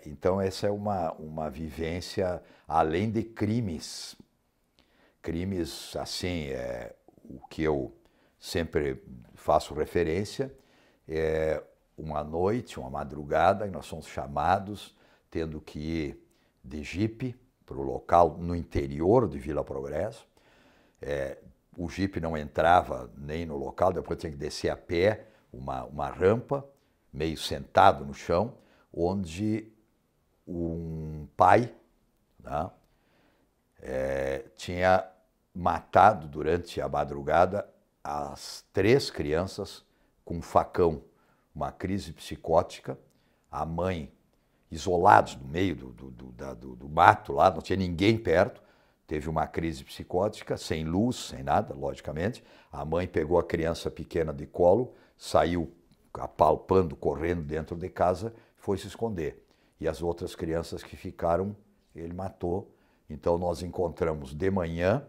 então, essa é uma vivência além de crimes. Crimes, assim, o que eu sempre faço referência é uma noite, uma madrugada, e nós somos chamados, tendo que ir de jipe para o local no interior de Vila Progresso. O jipe não entrava nem no local, depois tinha que descer a pé uma rampa, meio sentado no chão, onde um pai, né, tinha matado durante a madrugada as 3 crianças com um facão, uma crise psicótica, a mãe isolados no meio do mato lá, não tinha ninguém perto, teve uma crise psicótica, sem luz, sem nada, logicamente. A mãe pegou a criança pequena de colo, saiu apalpando, correndo dentro de casa, foi se esconder. E as outras crianças que ficaram, ele matou. Então nós encontramos de manhã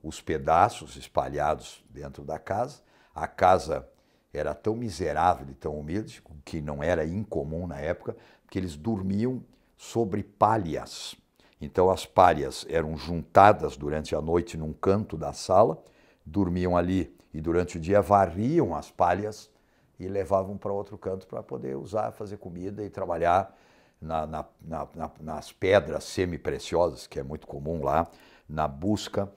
os pedaços espalhados dentro da casa. A casa era tão miserável e tão humilde, que não era incomum na época, que eles dormiam sobre palhas. Então as palhas eram juntadas durante a noite num canto da sala, dormiam ali e durante o dia varriam as palhas e levavam para outro canto para poder usar, fazer comida e trabalhar nas pedras semi-preciosas, que é muito comum lá, na busca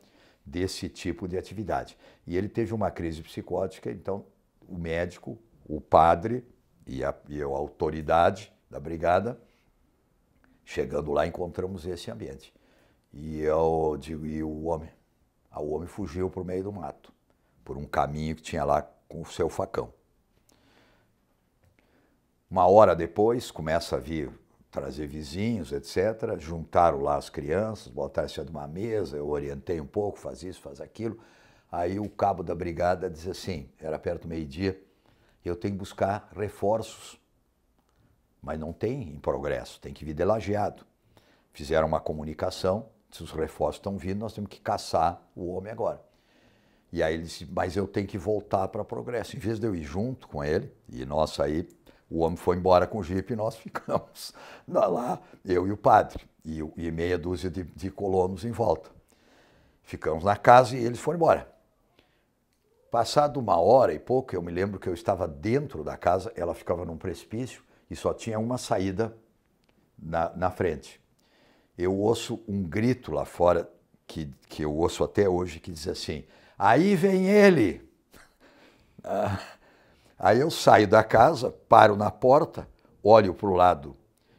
desse tipo de atividade. E ele teve uma crise psicótica, então o médico, o padre e a autoridade da brigada, chegando lá, encontramos esse ambiente. E eu digo, o homem fugiu por meio do mato, por um caminho que tinha lá com o seu facão. Uma hora depois, começa a vir trazer vizinhos, etc. Juntaram lá as crianças, botaram isso numa mesa, eu orientei um pouco, faz isso, faz aquilo. Aí o cabo da brigada diz assim, era perto do meio-dia, eu tenho que buscar reforços, mas não tem em Progresso, tem que vir de Lajeado. Fizeram uma comunicação, se os reforços estão vindo, nós temos que caçar o homem agora. E aí ele disse, mas eu tenho que voltar para Progresso. Em vez de eu ir junto com ele, e nós aí, o homem foi embora com o jipe e nós ficamos lá, eu e o padre, e meia dúzia de colonos em volta. Ficamos na casa e eles foram embora. Passado uma hora e pouco, eu me lembro que eu estava dentro da casa, ela ficava num precipício e só tinha uma saída na frente. Eu ouço um grito lá fora, que eu ouço até hoje, que diz assim, aí vem ele! Aí eu saio da casa, paro na porta, olho para o lado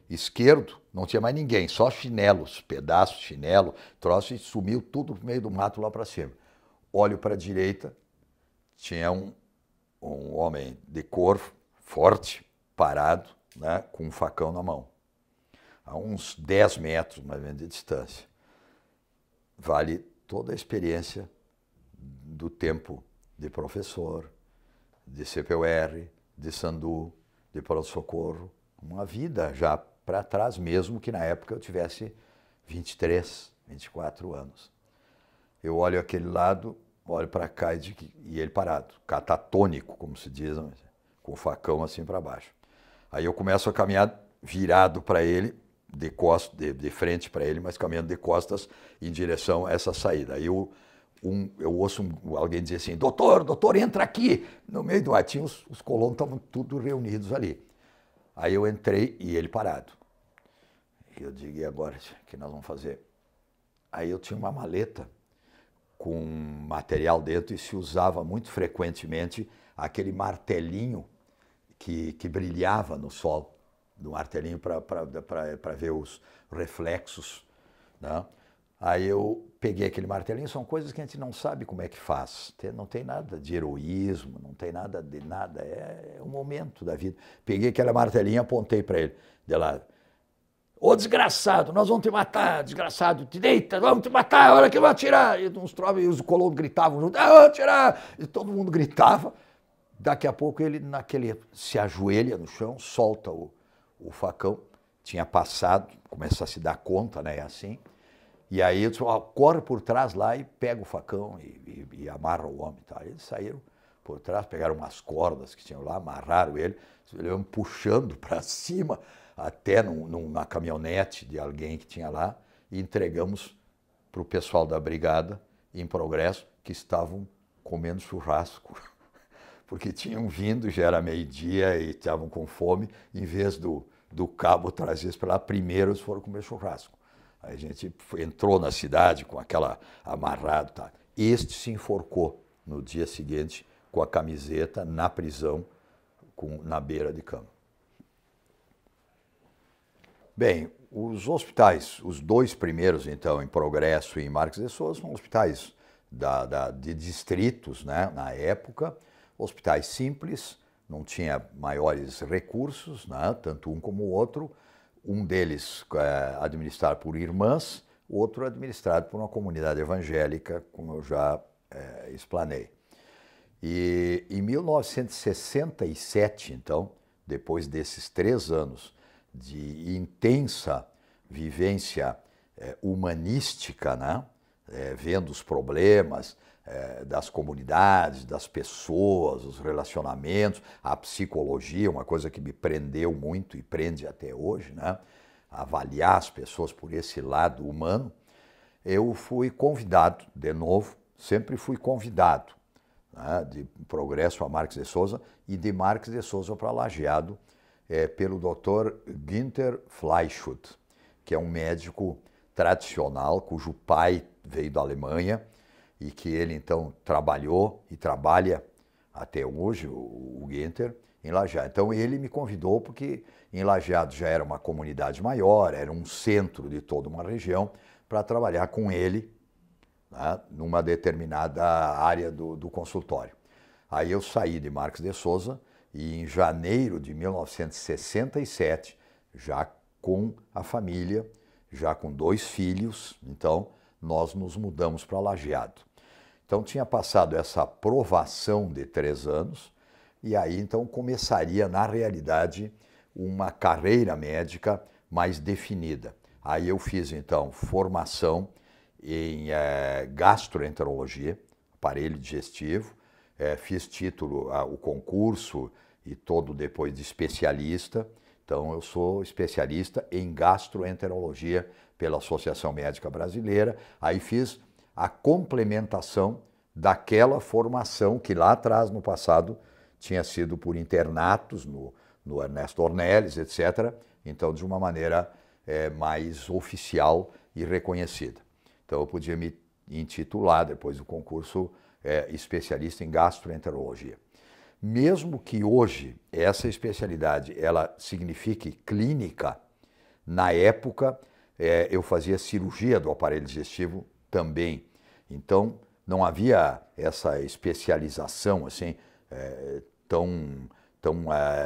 esquerdo, não tinha mais ninguém, só chinelos, pedaços de chinelo, troço, e sumiu tudo no meio do mato lá para cima. Olho para a direita, tinha um homem de cor forte, parado, né, com um facão na mão, a uns 10 metros mais ou menos de distância. Vale toda a experiência do tempo de professor, de CPUR, de Sandu, de pronto-socorro, uma vida já para trás, mesmo que na época eu tivesse 23, 24 anos. Eu olho aquele lado, olho para cá e ele parado, catatônico, como se diz, com o facão assim para baixo. Aí eu começo a caminhar virado para ele, de frente para ele, mas caminhando de costas em direção a essa saída. Aí eu ouço alguém dizer assim, doutor, entra aqui. No meio do atinho, os colonos estavam tudo reunidos ali. Aí eu entrei e ele parado. E eu digo, e agora, o que nós vamos fazer? Aí eu tinha uma maleta com material dentro e se usava muito frequentemente aquele martelinho que brilhava no sol, do martelinho para ver os reflexos, né? Aí eu peguei aquele martelinho, são coisas que a gente não sabe como é que faz, não tem nada de heroísmo, não tem nada de nada, é um momento da vida. Peguei aquela martelinha, apontei para ele, de lá, ô desgraçado, nós vamos te matar, desgraçado, te deita, vamos te matar, a hora que eu vou atirar. E os colonos gritavam junto, vou atirar, e todo mundo gritava. Daqui a pouco ele se ajoelha no chão, solta o facão, tinha passado, começa a se dar conta, né, assim. E aí eu disse, corre por trás lá e pega o facão e amarra o homem. Tá? Eles saíram por trás, pegaram umas cordas que tinham lá, amarraram ele puxando para cima, até numa caminhonete de alguém que tinha lá, e entregamos para o pessoal da brigada, em Progresso, que estavam comendo churrasco, porque tinham vindo, já era meio-dia e estavam com fome, em vez do cabo trazer isso para lá, primeiro eles foram comer churrasco. Aí a gente entrou na cidade com aquela amarrado, tá? Este se enforcou no dia seguinte com a camiseta na prisão, na beira de cama. Bem, os hospitais, os dois primeiros, então, em Progresso e em Marques de Souza, são hospitais de distritos, né, na época, hospitais simples, não tinha maiores recursos, né, tanto um como o outro, um deles administrado por irmãs, o outro administrado por uma comunidade evangélica, como eu já explanei. E em 1967, então, depois desses 3 anos de intensa vivência humanística, né? Vendo os problemas das comunidades, das pessoas, os relacionamentos, a psicologia, uma coisa que me prendeu muito e prende até hoje, né? Avaliar as pessoas por esse lado humano, eu fui convidado, de novo, sempre fui convidado, né? De Progresso a Marques de Souza e de Marques de Souza para Lajeado, pelo Dr. Günther Fleischut, que é um médico tradicional, cujo pai veio da Alemanha e que ele então trabalhou e trabalha até hoje, o Günther, em Lajeado. Então ele me convidou porque em Lajeado já era uma comunidade maior, era um centro de toda uma região, para trabalhar com ele, né, numa determinada área do consultório. Aí eu saí de Marques de Souza e em janeiro de 1967, já com a família, já com 2 filhos, então nós nos mudamos para Lajeado. Então tinha passado essa provação de 3 anos e aí então começaria na realidade uma carreira médica mais definida. Aí eu fiz então formação em gastroenterologia, aparelho digestivo, fiz título, o concurso e todo depois de especialista. Então eu sou especialista em gastroenterologia pela Associação Médica Brasileira. Aí fiz a complementação daquela formação que lá atrás, no passado, tinha sido por internatos no Ernesto Ornelis, etc. Então, de uma maneira mais oficial e reconhecida. Então, eu podia me intitular, depois do concurso, especialista em gastroenterologia. Mesmo que hoje essa especialidade ela signifique clínica, na época eu fazia cirurgia do aparelho digestivo também. Então, não havia essa especialização assim tão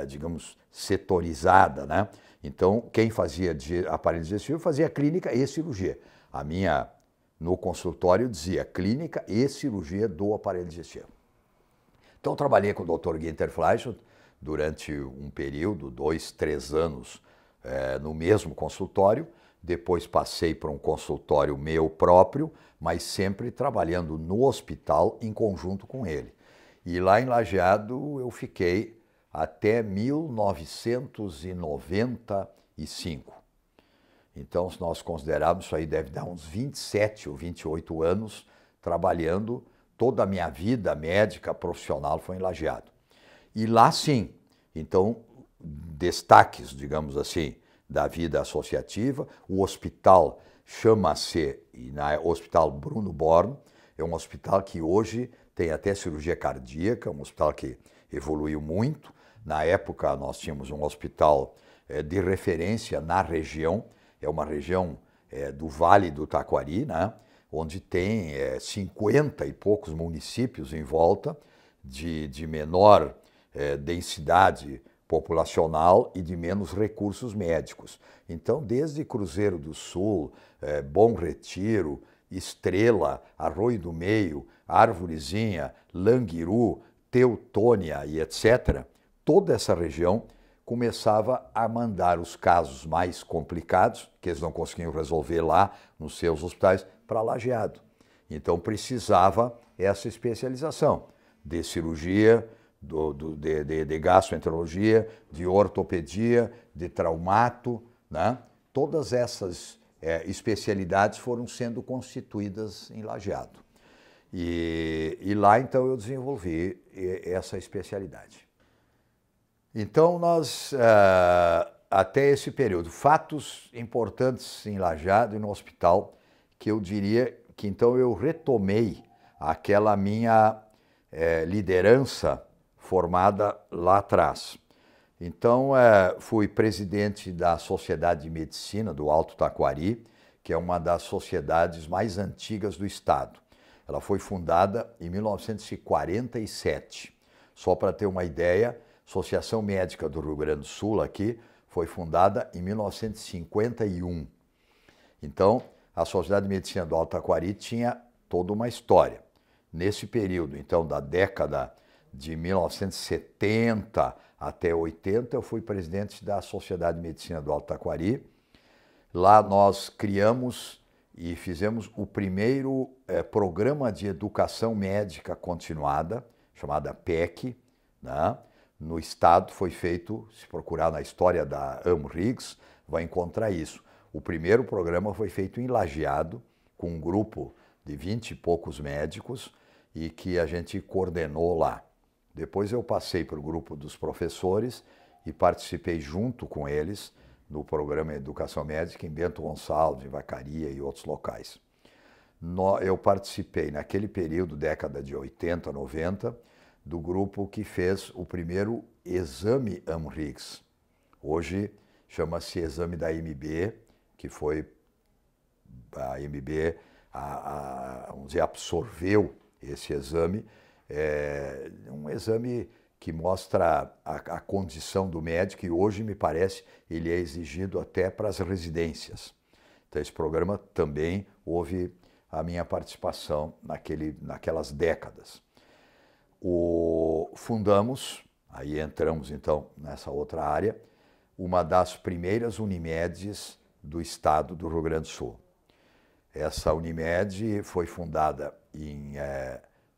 digamos, setorizada, né? Então, quem fazia aparelho digestivo fazia clínica e cirurgia. A minha, no consultório, dizia clínica e cirurgia do aparelho digestivo. Então, trabalhei com o Dr. Günther Fleischut durante um período, 2, 3 anos, no mesmo consultório. Depois passei para um consultório meu próprio, mas sempre trabalhando no hospital em conjunto com ele. E lá em Lajeado eu fiquei até 1995. Então, se nós considerarmos, isso aí deve dar uns 27 ou 28 anos trabalhando. Toda a minha vida médica profissional foi em Lajeado. E lá sim, então, destaques, digamos assim, da vida associativa. O hospital chama-se Hospital Bruno Born, é um hospital que hoje tem até cirurgia cardíaca, um hospital que evoluiu muito. Na época nós tínhamos um hospital de referência na região, é uma região do Vale do Taquari, né? Onde tem 50 e poucos municípios em volta, de menor densidade populacional e de menos recursos médicos. Então, desde Cruzeiro do Sul, Bom Retiro, Estrela, Arroio do Meio, Arvorezinha, Languiru, Teutônia e etc., toda essa região começava a mandar os casos mais complicados, que eles não conseguiam resolver lá nos seus hospitais, para Lajeado. Então precisava essa especialização. de cirurgia, de gastroenterologia, de ortopedia, de traumato, né? Todas essas especialidades foram sendo constituídas em Lajeado. E lá, então, eu desenvolvi essa especialidade. Então, nós, até esse período, fatos importantes em Lajeado e no hospital, que eu diria que, então, eu retomei aquela minha liderança formada lá atrás. Então, fui presidente da Sociedade de Medicina do Alto Taquari, que é uma das sociedades mais antigas do estado. Ela foi fundada em 1947. Só para ter uma ideia, a Associação Médica do Rio Grande do Sul aqui foi fundada em 1951. Então, a Sociedade de Medicina do Alto Taquari tinha toda uma história. Nesse período, então, da década de 1970 até 80, eu fui presidente da Sociedade de Medicina do Alto Taquari. Lá nós criamos e fizemos o primeiro programa de educação médica continuada, chamada PEC, né? No estado foi feito, se procurar na história da AMRIGS, vai encontrar isso. O primeiro programa foi feito em Lajeado, com um grupo de 20 e poucos médicos, e que a gente coordenou lá. Depois eu passei para o grupo dos professores e participei junto com eles no programa Educação Médica em Bento Gonçalves, em Vacaria e outros locais. Eu participei naquele período, década de 80, 90, do grupo que fez o primeiro exame AMRIGS. Hoje chama-se exame da AMB, que foi a AMB, vamos dizer, absorveu esse exame. É um exame que mostra a condição do médico e hoje, me parece, ele é exigido até para as residências. Então, esse programa também houve a minha participação naquelas décadas. Fundamos, aí entramos então nessa outra área, uma das primeiras Unimedes do estado do Rio Grande do Sul. Essa Unimed foi fundada em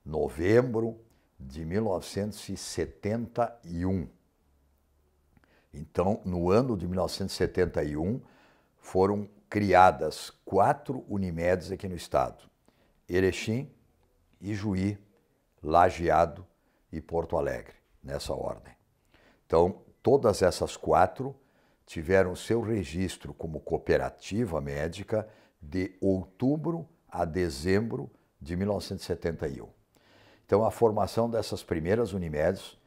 novembro de 1971. Então, no ano de 1971, foram criadas 4 Unimedes aqui no estado: Erechim, Ijuí, Lajeado e Porto Alegre, nessa ordem. Então, todas essas 4 tiveram seu registro como cooperativa médica de outubro a dezembro de 1971. Então, a formação dessas primeiras Unimedes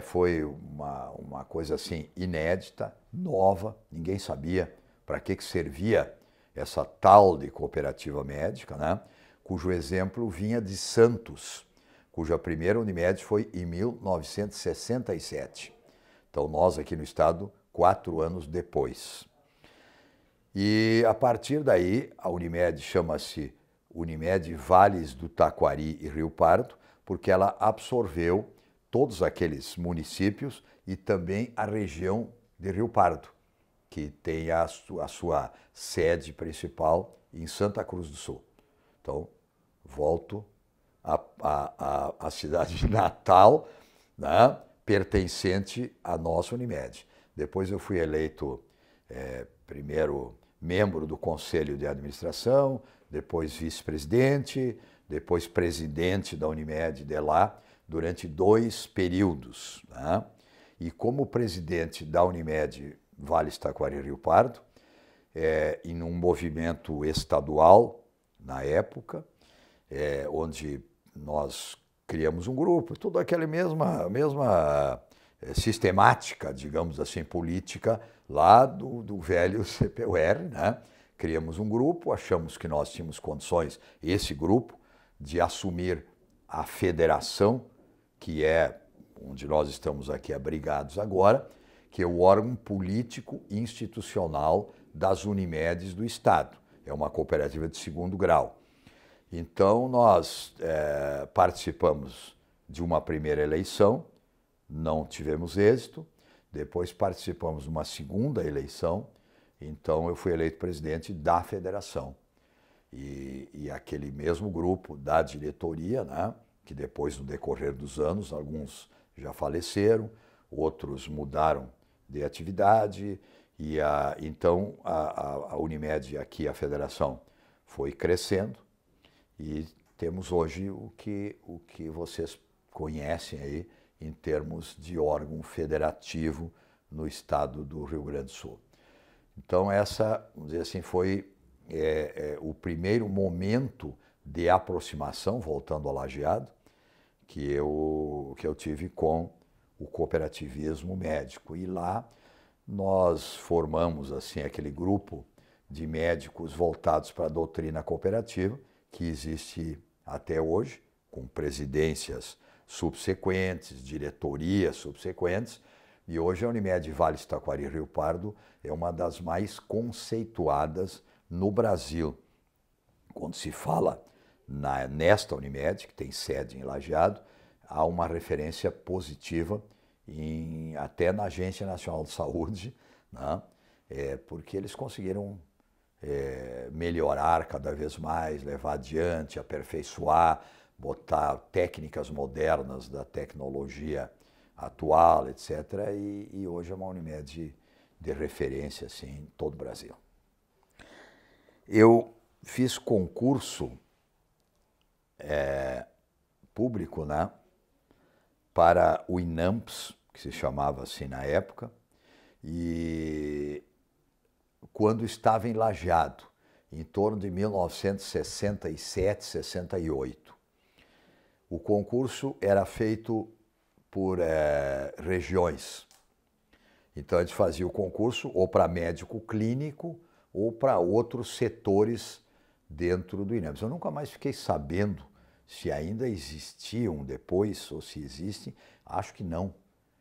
foi uma coisa assim inédita, nova, ninguém sabia para que servia essa tal de cooperativa médica, né? Cujo exemplo vinha de Santos, cuja primeira Unimed foi em 1967. Então, nós aqui no estado, 4 anos depois. E a partir daí, a Unimed chama-se Unimed Vales do Taquari e Rio Pardo, porque ela absorveu todos aqueles municípios e também a região de Rio Pardo, que tem a sua sede principal em Santa Cruz do Sul. Então, volto à cidade de Natal, né, pertencente à nossa Unimed. Depois eu fui eleito primeiro membro do Conselho de Administração, depois vice-presidente, depois presidente da Unimed de lá, durante 2 períodos, né? E como presidente da Unimed Vales Taquari e Rio Pardo, em um movimento estadual, na época, onde nós criamos um grupo, toda aquela mesma sistemática, digamos assim, política, lá do velho CPUR, né? Criamos um grupo, achamos que nós tínhamos condições, esse grupo, de assumir a federação, que é onde nós estamos aqui abrigados agora, que é o órgão político institucional das Unimedes do estado. É uma cooperativa de 2º grau. Então, nós participamos de uma primeira eleição, não tivemos êxito, depois participamos de uma segunda eleição, então eu fui eleito presidente da federação. E aquele mesmo grupo da diretoria, né, que depois, no decorrer dos anos, alguns já faleceram, outros mudaram de atividade, e então a Unimed, aqui a federação, foi crescendo, e temos hoje o que vocês conhecem aí em termos de órgão federativo no estado do Rio Grande do Sul. Então essa, vamos dizer assim, foi o primeiro momento de aproximação, voltando ao Lajeado, que eu tive com o cooperativismo médico. E lá nós formamos assim aquele grupo de médicos voltados para a doutrina cooperativa, que existe até hoje, com presidências subsequentes, diretorias subsequentes, e hoje a Unimed Vales Taquari Rio Pardo é uma das mais conceituadas no Brasil. Quando se fala nesta Unimed, que tem sede em Lajeado, há uma referência positiva até na Agência Nacional de Saúde, né? Porque eles conseguiram melhorar cada vez mais, levar adiante, aperfeiçoar, botar técnicas modernas da tecnologia atual, etc. E hoje é uma Unimed de referência assim, em todo o Brasil. Eu fiz concurso público, né, para o INAMPS, que se chamava assim na época, e quando estava em Lajeado, em torno de 1967, 68. O concurso era feito por regiões. Então a gente fazia o concurso ou para médico clínico ou para outros setores dentro do INAMPS. Eu nunca mais fiquei sabendo se ainda existiam depois ou se existem. Acho que não.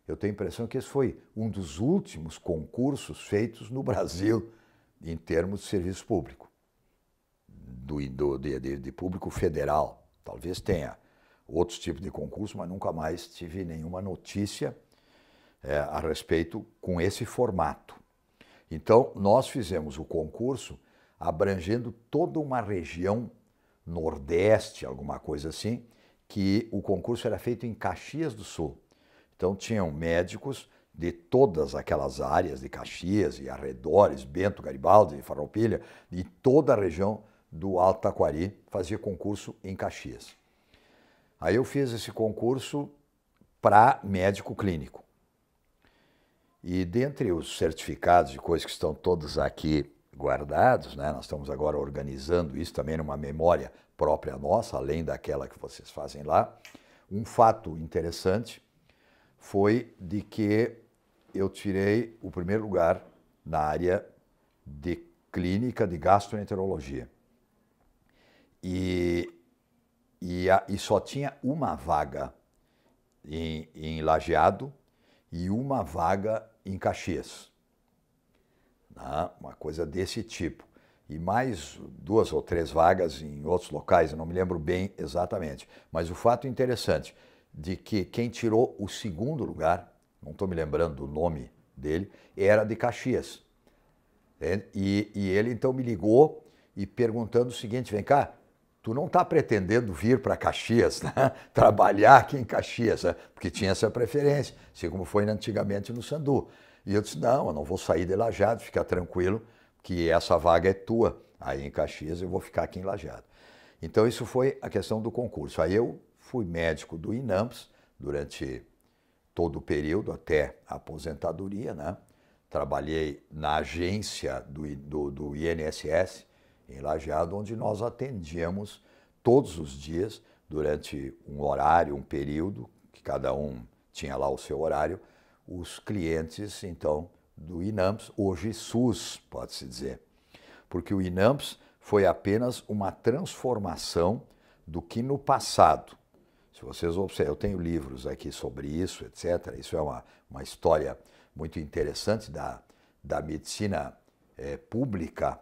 Eu tenho a impressão que esse foi um dos últimos concursos feitos no Brasil em termos de serviço público, de público federal. Talvez tenha outros tipos de concurso, mas nunca mais tive nenhuma notícia a respeito com esse formato. Então, nós fizemos o concurso abrangendo toda uma região nordeste, alguma coisa assim, que o concurso era feito em Caxias do Sul. Então, tinham médicos de todas aquelas áreas de Caxias e arredores, Bento, Garibaldi, Farroupilha, e toda a região do Alto Taquari fazia concurso em Caxias. Aí eu fiz esse concurso para médico clínico. E dentre os certificados e coisas que estão todos aqui guardados, né, nós estamos agora organizando isso também numa memória própria nossa, além daquela que vocês fazem lá, um fato interessante foi de que eu tirei o primeiro lugar na área de clínica de gastroenterologia. E só tinha uma vaga em Lajeado e uma vaga em Caxias. Né? Uma coisa desse tipo. E mais 2 ou 3 vagas em outros locais, eu não me lembro bem exatamente. Mas o fato interessante de que quem tirou o segundo lugar, não estou me lembrando do nome dele, era de Caxias. E ele então me ligou e perguntando o seguinte: vem cá, tu não está pretendendo vir para Caxias, né? Trabalhar aqui em Caxias, né? Porque tinha essa preferência, assim como foi antigamente no Sandu. E eu disse: não, eu não vou sair de Lajeado, fica tranquilo, que essa vaga é tua. Aí em Caxias eu vou ficar aqui em Lajeado. Então isso foi a questão do concurso. Aí eu fui médico do INAMPS durante todo o período, até a aposentadoria, né? Trabalhei na agência do INSS, em Lajeado, onde nós atendíamos todos os dias, durante um horário, um período, que cada um tinha lá o seu horário, os clientes, então, do INAMPS, hoje SUS, pode-se dizer. Porque o INAMPS foi apenas uma transformação do que no passado. Se vocês observam, eu tenho livros aqui sobre isso, etc. Isso é uma história muito interessante da medicina pública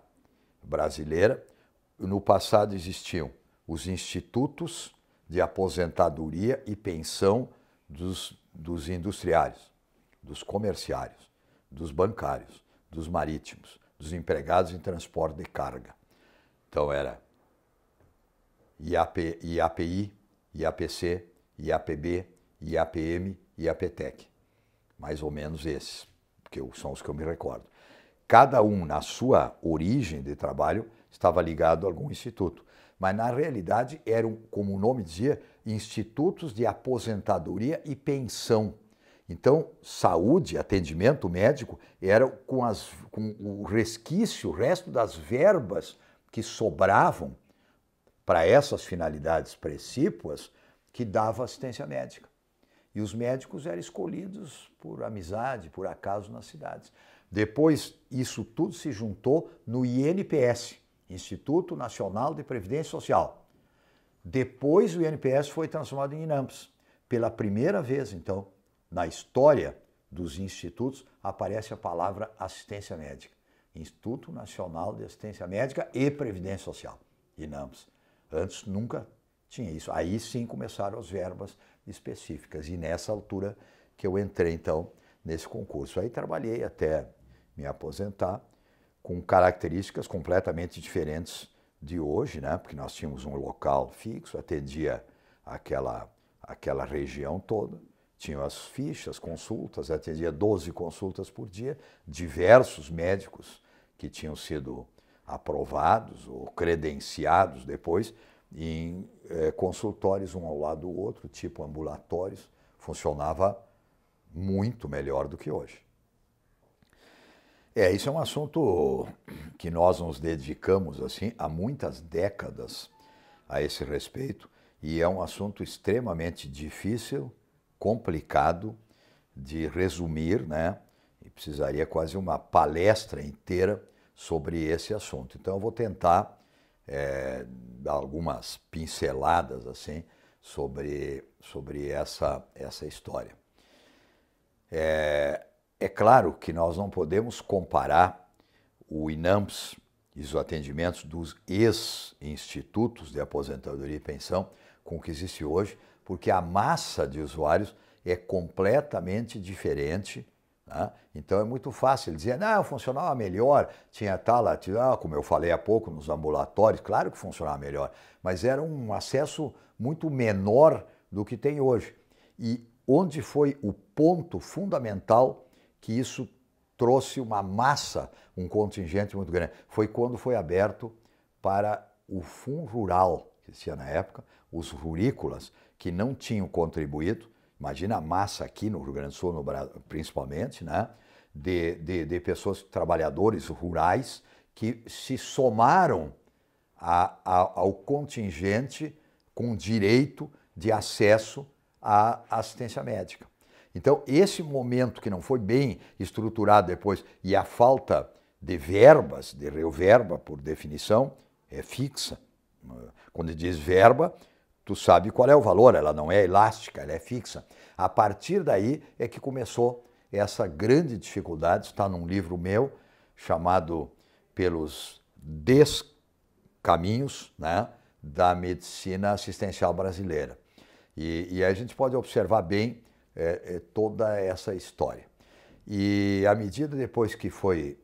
brasileira. No passado existiam os institutos de aposentadoria e pensão dos industriários, dos comerciários, dos bancários, dos marítimos, dos empregados em transporte de carga. Então era IAPI, IAPC, IAPB, IAPM e IAPTEC. Mais ou menos esses, porque são os que eu me recordo. Cada um, na sua origem de trabalho, estava ligado a algum instituto. Mas, na realidade, eram, como o nome dizia, institutos de aposentadoria e pensão. Então, saúde, atendimento médico, era com o resquício, o resto das verbas que sobravam para essas finalidades precípuas, que dava assistência médica. E os médicos eram escolhidos por amizade, por acaso nas cidades. Depois, isso tudo se juntou no INPS, Instituto Nacional de Previdência Social. Depois, o INPS foi transformado em INAMPS. Pela primeira vez, então, na história dos institutos, aparece a palavra assistência médica. Instituto Nacional de Assistência Médica e Previdência Social, INAMPS. Antes nunca tinha isso. Aí sim começaram as verbas específicas. E nessa altura que eu entrei, então, nesse concurso. Aí trabalhei até me aposentar, com características completamente diferentes de hoje, né? Porque nós tínhamos um local fixo, atendia aquela região toda, tinha as fichas, consultas, atendia 12 consultas por dia, diversos médicos que tinham sido aprovados ou credenciados depois em consultórios um ao lado do outro, tipo ambulatórios, funcionava muito melhor do que hoje. Isso é um assunto que nós nos dedicamos assim há muitas décadas a esse respeito, e é um assunto extremamente difícil, complicado de resumir, né? E precisaria quase uma palestra inteira sobre esse assunto. Então eu vou tentar dar algumas pinceladas assim sobre essa história. É claro que nós não podemos comparar o INAMPS e os atendimentos dos ex-institutos de aposentadoria e pensão com o que existe hoje, porque a massa de usuários é completamente diferente. Né? Então é muito fácil dizer, não, funcionava melhor, tinha tal, como eu falei há pouco, nos ambulatórios, claro que funcionava melhor, mas era um acesso muito menor do que tem hoje. E onde foi o ponto fundamental que isso trouxe uma massa, um contingente muito grande? Foi quando foi aberto para o FUNRural, que existia na época, os rurícolas que não tinham contribuído. Imagina a massa aqui no Rio Grande do Sul, no Brasil, principalmente, né? de pessoas, trabalhadores rurais, que se somaram ao contingente com direito de acesso à assistência médica. Então, esse momento que não foi bem estruturado depois, e a falta de verbas, verba, por definição, é fixa. Quando diz verba, tu sabe qual é o valor, ela não é elástica, ela é fixa. A partir daí é que começou essa grande dificuldade, está num livro meu, chamado Pelos Descaminhos, né, da Medicina Assistencial Brasileira. E aí a gente pode observar bem toda essa história. E à medida depois que foi,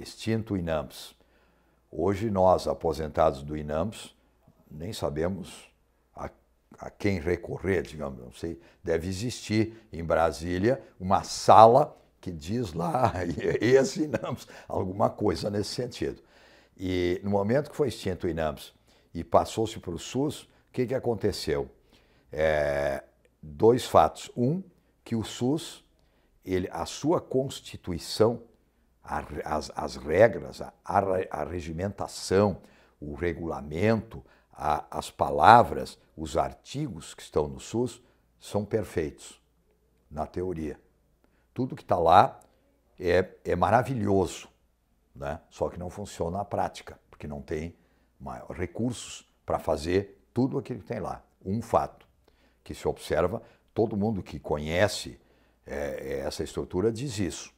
extinto o INAMPS, hoje nós, aposentados do INAMPS, nem sabemos a quem recorrer, digamos, não sei, deve existir em Brasília uma sala que diz lá, esse INAMPS, alguma coisa nesse sentido. E no momento que foi extinto o INAMPS e passou-se para o SUS, o que aconteceu? Dois fatos. Um, que o SUS, a sua constituição, as regras, a regimentação, o regulamento, as palavras, os artigos que estão no SUS são perfeitos, na teoria. Tudo que está lá é maravilhoso, né? Só que não funciona na prática, porque não tem recursos para fazer tudo aquilo que tem lá. Um fato que se observa, todo mundo que conhece essa estrutura diz isso.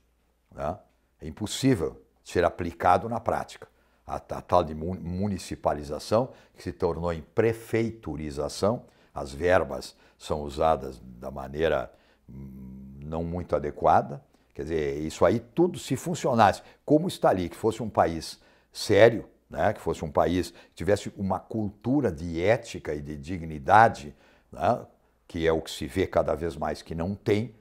Né? É impossível ser aplicado na prática. A tal de municipalização, que se tornou em prefeiturização, as verbas são usadas da maneira não muito adequada. Quer dizer, isso aí tudo, se funcionasse como está ali, que fosse um país sério, né, que fosse um país que tivesse uma cultura de ética e de dignidade, né, que é o que se vê cada vez mais que não tem,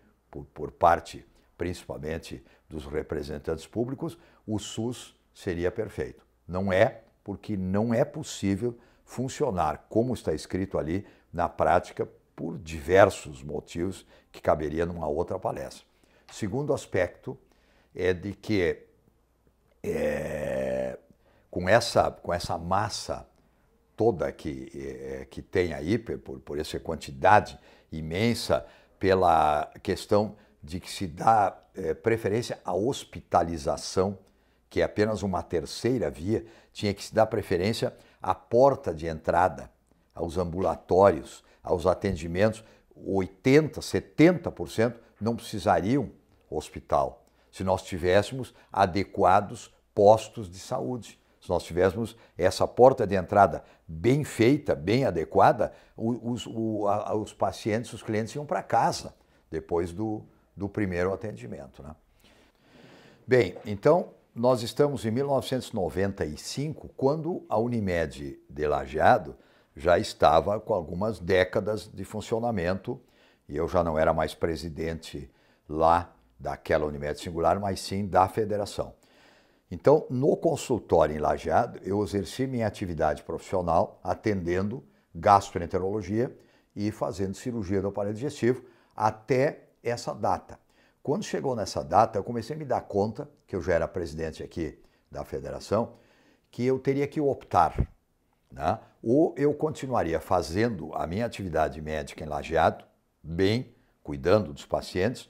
por parte principalmente dos representantes públicos, o SUS seria perfeito. Não é, porque não é possível funcionar como está escrito ali na prática por diversos motivos que caberia numa outra palestra. Segundo aspecto é de que com essa massa toda que tem aí, por essa quantidade imensa, pela questão de que se dá preferência à hospitalização, que é apenas uma terceira via, tinha que se dar preferência à porta de entrada, aos ambulatórios, aos atendimentos. 80%, 70% não precisariam hospital, se nós tivéssemos adequados postos de saúde. Se nós tivéssemos essa porta de entrada bem feita, bem adequada, os pacientes, os clientes iam para casa depois do primeiro atendimento, né? Bem, então nós estamos em 1995, quando a Unimed de Lajeado já estava com algumas décadas de funcionamento e eu já não era mais presidente lá daquela Unimed Singular, mas sim da federação. Então, no consultório em Lajeado, eu exerci minha atividade profissional atendendo gastroenterologia e fazendo cirurgia do aparelho digestivo até essa data. Quando chegou nessa data, eu comecei a me dar conta, que eu já era presidente aqui da federação, que eu teria que optar, né? Ou eu continuaria fazendo a minha atividade médica em Lajeado, bem, cuidando dos pacientes,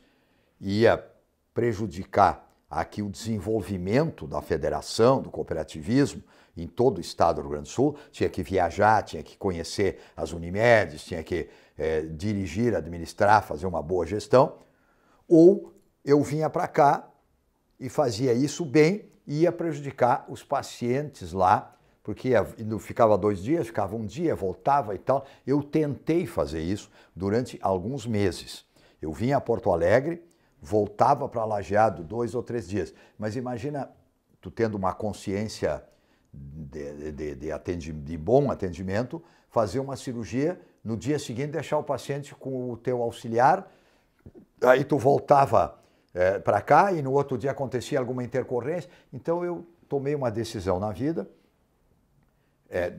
ia prejudicar aqui o desenvolvimento da federação, do cooperativismo em todo o estado do Rio Grande do Sul, tinha que viajar, tinha que conhecer as Unimedes, tinha que dirigir, administrar, fazer uma boa gestão, ou eu vinha para cá e fazia isso bem e ia prejudicar os pacientes lá, porque ficava 2 dias, ficava um dia, voltava e tal. Eu tentei fazer isso durante alguns meses. Eu vinha a Porto Alegre, voltava para Lajeado 2 ou 3 dias. Mas imagina tu tendo uma consciência de bom atendimento, fazer uma cirurgia, no dia seguinte deixar o paciente com o teu auxiliar, aí tu voltava para cá e no outro dia acontecia alguma intercorrência. Então eu tomei uma decisão na vida,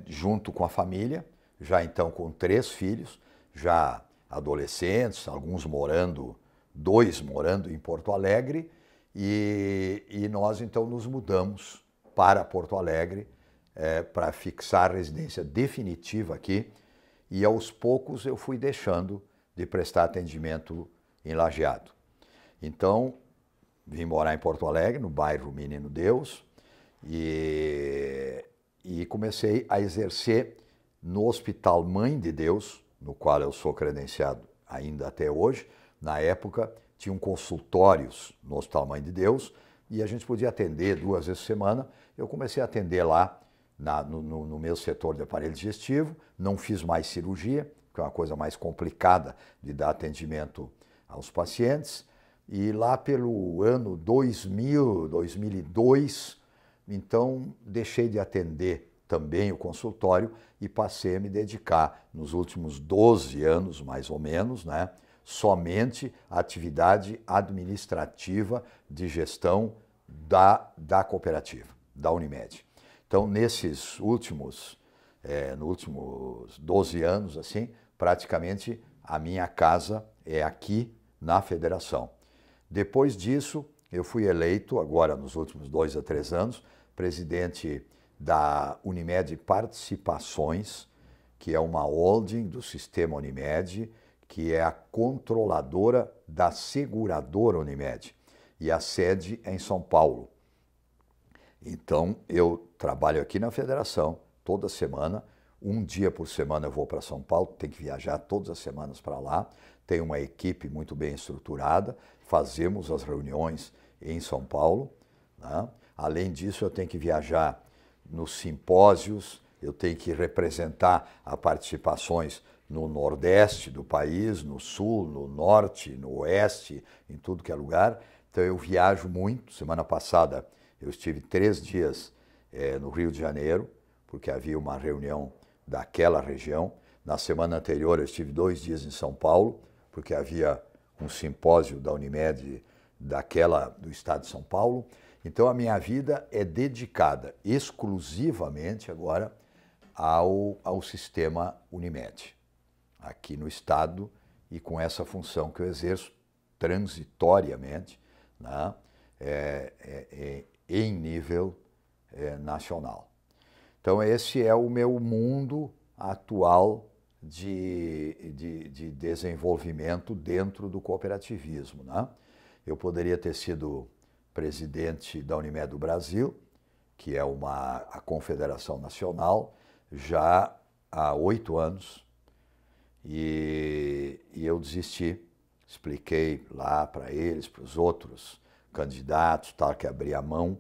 junto com a família, já então com 3 filhos, já adolescentes, alguns morando, 2 morando em Porto Alegre, e nós então nos mudamos para Porto Alegre para fixar a residência definitiva aqui, e aos poucos eu fui deixando de prestar atendimento em Lajeado. Então, vim morar em Porto Alegre, no bairro Menino Deus, e comecei a exercer no Hospital Mãe de Deus, no qual eu sou credenciado ainda até hoje. Na época, tinham consultórios no Hospital Mãe de Deus e a gente podia atender 2 vezes por semana. Eu comecei a atender lá no meu setor de aparelho digestivo, não fiz mais cirurgia, que é uma coisa mais complicada de dar atendimento aos pacientes. E lá pelo ano 2000, 2002, então deixei de atender também o consultório e passei a me dedicar nos últimos 12 anos, mais ou menos, né, somente à atividade administrativa de gestão da cooperativa, da Unimed. Então, nesses últimos 12 anos, assim, praticamente a minha casa é aqui na federação. Depois disso, eu fui eleito, agora nos últimos 2 a 3 anos, presidente da Unimed Participações, que é uma holding do sistema Unimed, que é a controladora da seguradora Unimed, e a sede é em São Paulo. Então, eu trabalho aqui na federação toda semana, 1 dia por semana eu vou para São Paulo, tenho que viajar todas as semanas para lá, tenho uma equipe muito bem estruturada, fazemos as reuniões em São Paulo, né? Além disso, eu tenho que viajar nos simpósios, eu tenho que representar as participações no Nordeste do país, no Sul, no Norte, no Oeste, em tudo que é lugar. Então eu viajo muito. Semana passada eu estive 3 dias no Rio de Janeiro, porque havia uma reunião daquela região. Na semana anterior eu estive 2 dias em São Paulo, porque havia um simpósio da Unimed do estado de São Paulo. Então a minha vida é dedicada exclusivamente agora ao sistema Unimed, aqui no estado, e com essa função que eu exerço transitoriamente, né, em nível nacional. Então esse é o meu mundo atual de desenvolvimento dentro do cooperativismo, né? Eu poderia ter sido presidente da Unimed do Brasil, que é a confederação nacional, já há 8 anos, e eu desisti. Expliquei lá para eles, para os outros candidatos, tal, que abri a mão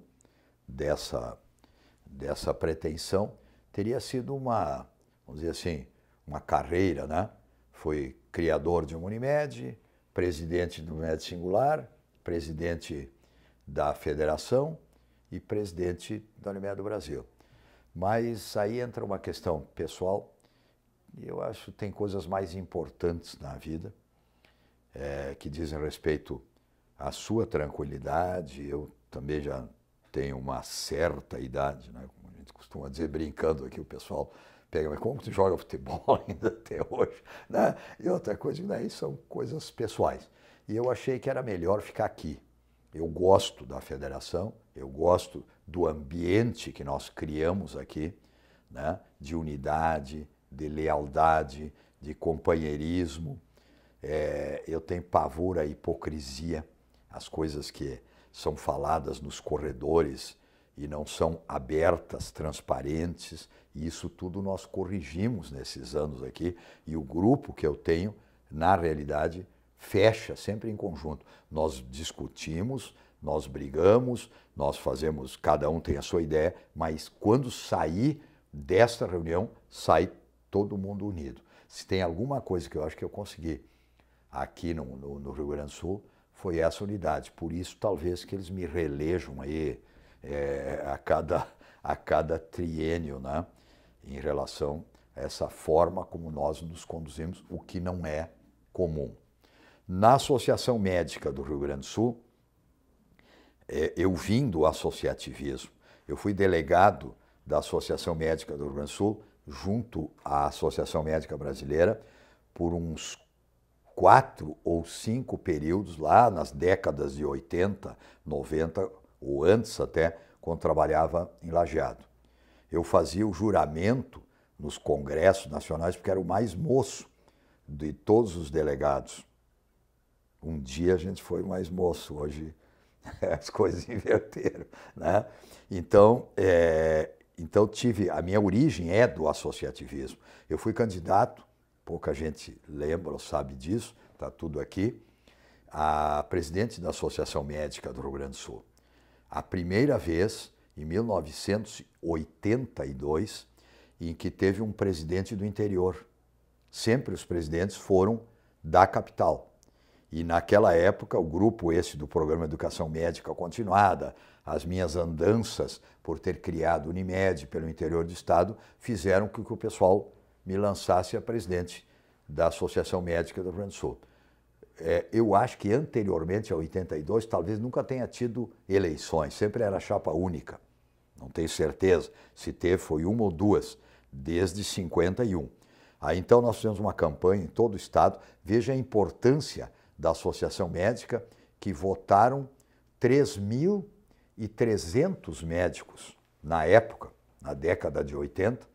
dessa pretensão. Teria sido vamos dizer assim, uma carreira, né? Fui criador de uma Unimed, presidente do Unimed Singular, presidente da federação e presidente da Unimed do Brasil. Mas aí entra uma questão pessoal, e eu acho que tem coisas mais importantes na vida, que dizem respeito à sua tranquilidade. Eu também já tenho uma certa idade, né? Como a gente costuma dizer, brincando aqui, o pessoal pega, mas como tu joga futebol ainda até hoje? Né? E outra coisa, daí são coisas pessoais. E eu achei que era melhor ficar aqui. Eu gosto da federação, eu gosto do ambiente que nós criamos aqui, né? De unidade, de lealdade, de companheirismo. Eu tenho pavor à hipocrisia, as coisas que são faladas nos corredores e não são abertas, transparentes, e isso tudo nós corrigimos nesses anos aqui, e o grupo que eu tenho, na realidade, fecha sempre em conjunto. Nós discutimos, nós brigamos, nós fazemos, cada um tem a sua ideia, mas quando sair desta reunião, sai todo mundo unido. Se tem alguma coisa que eu acho que eu consegui aqui no Rio Grande do Sul, foi essa unidade. Por isso, talvez, que eles me reelejam aí a cada triênio, né, em relação a essa forma como nós nos conduzimos, o que não é comum. Na Associação Médica do Rio Grande do Sul, eu vim do associativismo. Eu fui delegado da Associação Médica do Rio Grande do Sul, junto à Associação Médica Brasileira, por uns 4 ou 5 períodos, lá nas décadas de 80, 90, ou antes até, quando trabalhava em Lajeado. Eu fazia o juramento nos congressos nacionais, porque era o mais moço de todos os delegados. Um dia a gente foi mais moço, hoje as coisas inverteram, né? Então a minha origem é do associativismo. Eu fui candidato, pouca gente lembra ou sabe disso, está tudo aqui, a presidente da Associação Médica do Rio Grande do Sul. A primeira vez, em 1982, em que teve um presidente do interior. Sempre os presidentes foram da capital. E naquela época, o grupo esse do Programa Educação Médica Continuada, as minhas andanças por ter criado o Unimed pelo interior do estado, fizeram com que o pessoal me lançasse a presidente da Associação Médica do Rio Grande do Sul. Eu acho que anteriormente a 82, talvez nunca tenha tido eleições, sempre era chapa única. Não tenho certeza, se teve foi 1 ou 2, desde 51. Aí então nós fizemos uma campanha em todo o estado, veja a importância da Associação Médica, que votaram 3.300 médicos na época, na década de 80,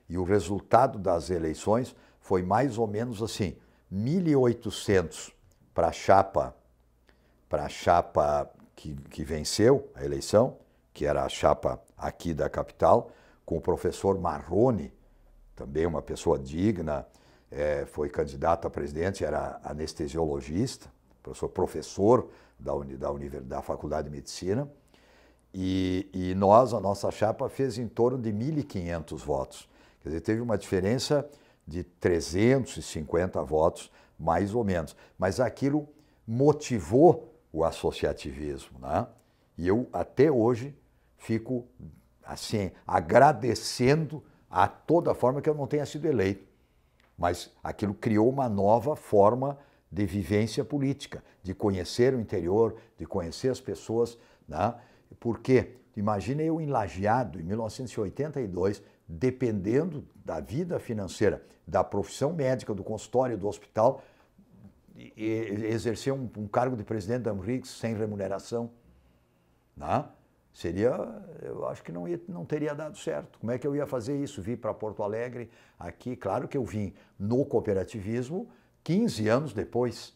e o resultado das eleições foi mais ou menos assim, 1.800 para a chapa que venceu a eleição, que era a chapa aqui da capital, com o professor Marrone, também uma pessoa digna, foi candidato a presidente, era anestesiologista, professor da Faculdade de Medicina, e a nossa chapa fez em torno de 1.500 votos. Quer dizer, teve uma diferença de 350 votos, mais ou menos. Mas aquilo motivou o associativismo, né? E eu, até hoje, fico assim, agradecendo a toda forma que eu não tenha sido eleito. Mas aquilo criou uma nova forma de vivência política, de conhecer o interior, de conhecer as pessoas, né? Porque, imagina eu em Lajeado, em 1982, dependendo da vida financeira, da profissão médica, do consultório, do hospital, e exercer um cargo de presidente da Amrix sem remuneração, né? Seria, eu acho que não teria dado certo. Como é que eu ia fazer isso? Vim para Porto Alegre, aqui, claro que eu vim no cooperativismo 15 anos depois,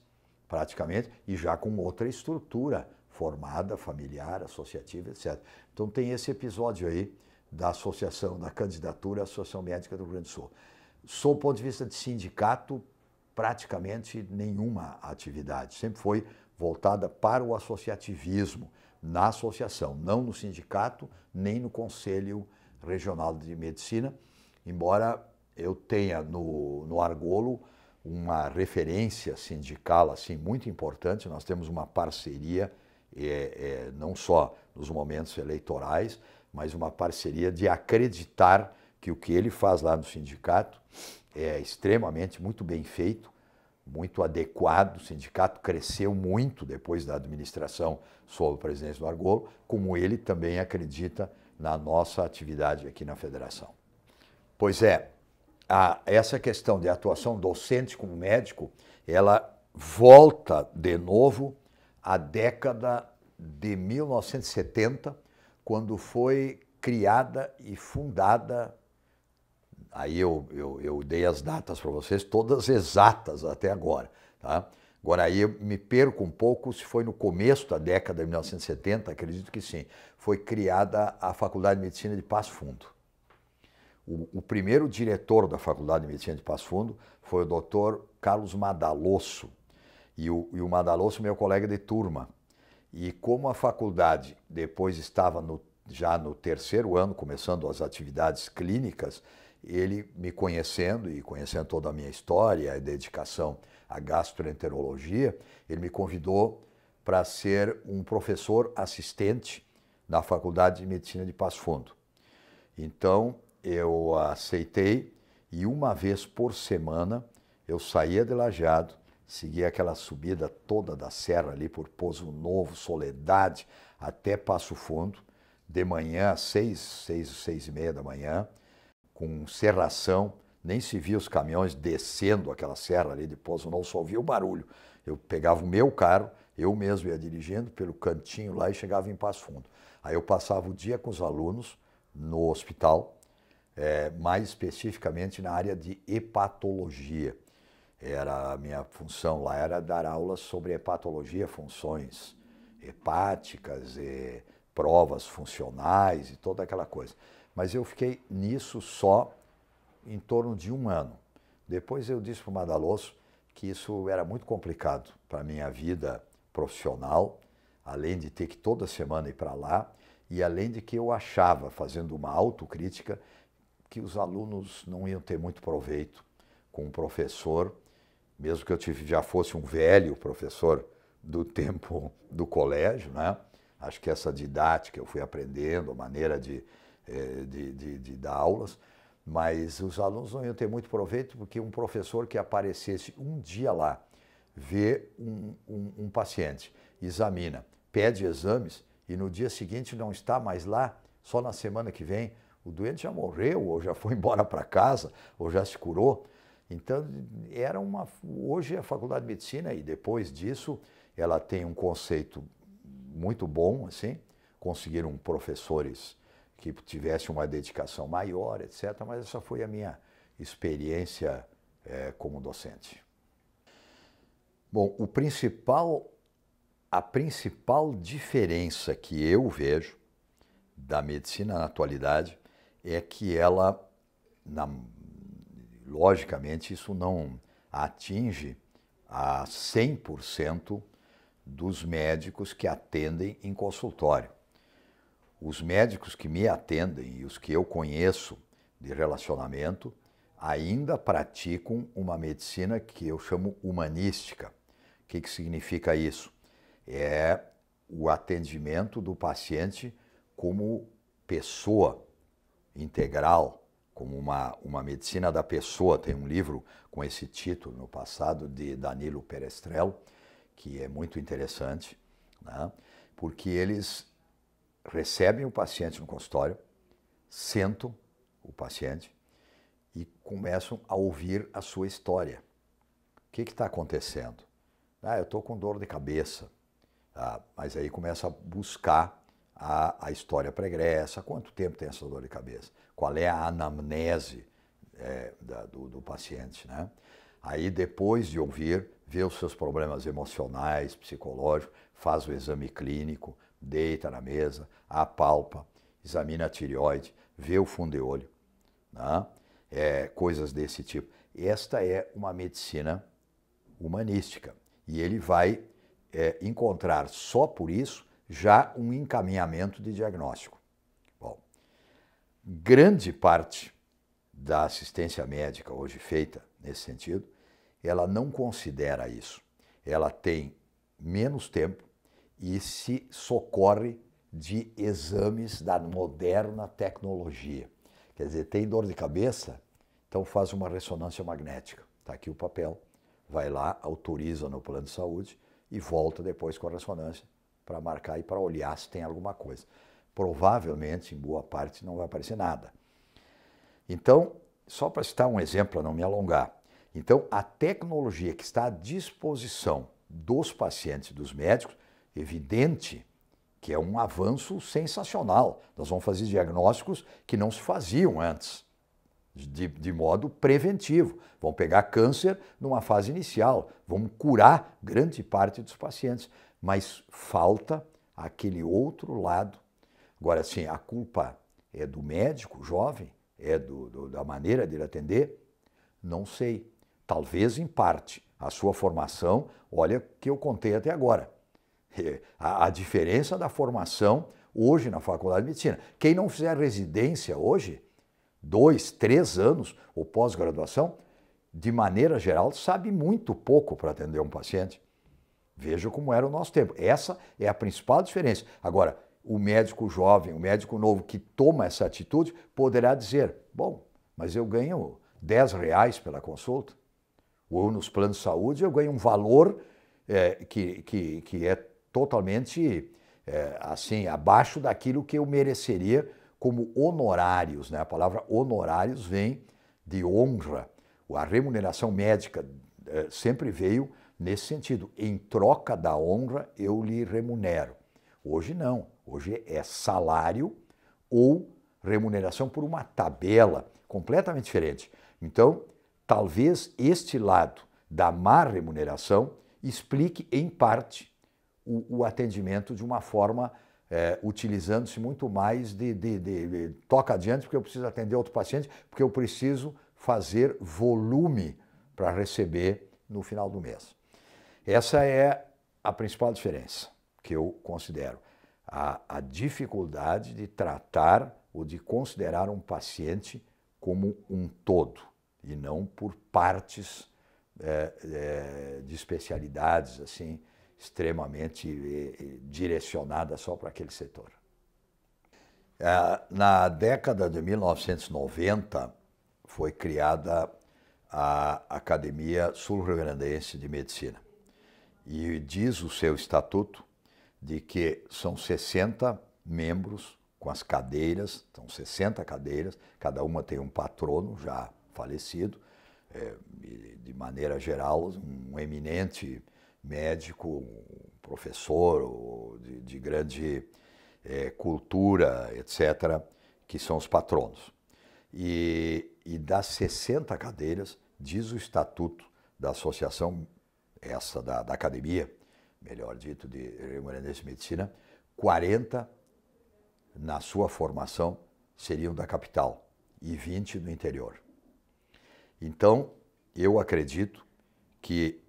praticamente, e já com outra estrutura formada, familiar, associativa, etc. Então tem esse episódio aí da associação, da candidatura à Associação Médica do Rio Grande do Sul. Sob o ponto de vista de sindicato, praticamente nenhuma atividade. Sempre foi voltada para o associativismo, na associação, não no sindicato, nem no Conselho Regional de Medicina, embora eu tenha no Argolo uma referência sindical assim muito importante. Nós temos uma parceria, não só nos momentos eleitorais, mas uma parceria de acreditar que o que ele faz lá no sindicato é extremamente muito bem feito, muito adequado. O sindicato cresceu muito depois da administração sob a presidência do Argolo, como ele também acredita na nossa atividade aqui na federação. Pois é, essa questão de atuação docente como médico, ela volta de novo à década de 1970, quando foi criada e fundada. Aí eu dei as datas para vocês, todas exatas até agora, tá? Agora aí eu me perco um pouco se foi no começo da década de 1970, acredito que sim. Foi criada a Faculdade de Medicina de Passo Fundo. O primeiro diretor da Faculdade de Medicina de Passo Fundo foi o Dr. Carlos Madalosso. E o Madalosso é meu colega de turma. E como a faculdade depois estava já no terceiro ano, começando as atividades clínicas, ele me conhecendo e conhecendo toda a minha história, a dedicação à gastroenterologia, ele me convidou para ser um professor assistente na Faculdade de Medicina de Passo Fundo. Então, eu aceitei e uma vez por semana eu saía de Lajeado, seguia aquela subida toda da serra ali por Pozo Novo, Soledade, até Passo Fundo, de manhã às 6h30 da manhã, com serração, nem se via os caminhões descendo aquela serra ali de Pozo Novo, só ouvia o barulho. Eu pegava o meu carro, eu mesmo ia dirigindo pelo cantinho lá e chegava em Passo Fundo. Aí eu passava o dia com os alunos no hospital, mais especificamente na área de hepatologia. A minha função lá era dar aulas sobre hepatologia, funções hepáticas, provas funcionais e toda aquela coisa. Mas eu fiquei nisso só em torno de 1 ano. Depois eu disse para o Madalosso que isso era muito complicado para a minha vida profissional, além de ter que toda semana ir para lá, e além de que eu achava, fazendo uma autocrítica, que os alunos não iam ter muito proveito com o professor, mesmo que eu já fosse um velho professor do tempo do colégio, né? Acho que essa didática eu fui aprendendo, a maneira de dar aulas, mas os alunos não iam ter muito proveito porque um professor que aparecesse um dia lá, vê um paciente, examina, pede exames e no dia seguinte não está mais lá, só na semana que vem, o doente já morreu, ou já foi embora para casa, ou já se curou. Então, hoje a Faculdade de Medicina, e depois disso, ela tem um conceito muito bom, assim, conseguiram professores que tivessem uma dedicação maior, etc., mas essa foi a minha experiência como docente. Bom, a principal diferença que eu vejo da medicina na atualidade é que ela, logicamente, isso não atinge a 100% dos médicos que atendem em consultório. Os médicos que me atendem e os que eu conheço de relacionamento ainda praticam uma medicina que eu chamo humanística. O que significa isso? É o atendimento do paciente como pessoa integral, como uma medicina da pessoa. Tem um livro com esse título no passado, de Danilo Perestrello, que é muito interessante, né? Porque eles recebem o paciente no consultório, sentam o paciente e começam a ouvir a sua história. O que está acontecendo? Ah, eu estou com dor de cabeça. Ah, mas aí começa a buscar a história pregressa, há quanto tempo tem essa dor de cabeça, qual é a anamnese do paciente, né? Aí depois de ouvir, vê os seus problemas emocionais, psicológicos, faz o exame clínico, deita na mesa, apalpa, examina a tireoide, vê o fundo de olho, né? Coisas desse tipo. Esta é uma medicina humanística e ele vai encontrar só por isso já um encaminhamento de diagnóstico. Bom, grande parte da assistência médica hoje feita nesse sentido, ela não considera isso. Ela tem menos tempo e se socorre de exames da moderna tecnologia. Quer dizer, tem dor de cabeça, então faz uma ressonância magnética. Está aqui o papel, vai lá, autoriza no plano de saúde e volta depois com a ressonância para marcar e para olhar se tem alguma coisa. Provavelmente, em boa parte, não vai aparecer nada. Então, só para citar um exemplo, para não me alongar. Então, a tecnologia que está à disposição dos pacientes, dos médicos, evidente que é um avanço sensacional. Nós vamos fazer diagnósticos que não se faziam antes, de modo preventivo. Vamos pegar câncer numa fase inicial, vamos curar grande parte dos pacientes, mas falta aquele outro lado. Agora, sim, a culpa é do médico jovem? É da maneira de ele atender? Não sei. Talvez em parte. A sua formação, olha o que eu contei até agora. A diferença da formação hoje na Faculdade de Medicina. Quem não fizer residência hoje, 2, 3 anos ou pós-graduação, de maneira geral, sabe muito pouco para atender um paciente. Veja como era o nosso tempo. Essa é a principal diferença. Agora, o médico jovem, o médico novo que toma essa atitude, poderá dizer, bom, mas eu ganho R$10 pela consulta, ou nos planos de saúde eu ganho um valor que é totalmente assim, abaixo daquilo que eu mereceria como honorários, né? A palavra honorários vem de honra. A remuneração médica sempre veio nesse sentido. Em troca da honra, eu lhe remunero. Hoje não. Hoje é salário ou remuneração por uma tabela completamente diferente. Então, talvez este lado da má remuneração explique, em parte, o atendimento de uma forma utilizando-se muito mais de toca adiante porque eu preciso atender outro paciente, porque eu preciso fazer volume para receber no final do mês. Essa é a principal diferença que eu considero. A dificuldade de tratar ou de considerar um paciente como um todo e não por partes de especialidades assim extremamente direcionadas só para aquele setor. Na década de 1990 foi criada a Academia Sul-Rio-Grandense de Medicina e diz o seu estatuto de que são 60 membros com as cadeiras, são 60 cadeiras, cada uma tem um patrono já falecido, de maneira geral, um eminente médico, um professor de grande cultura, etc., que são os patronos. E das 60 cadeiras, diz o estatuto da associação, essa da academia, melhor dito, de Rio Grandense de Medicina, 40 na sua formação seriam da capital e 20 do interior. Então, eu acredito que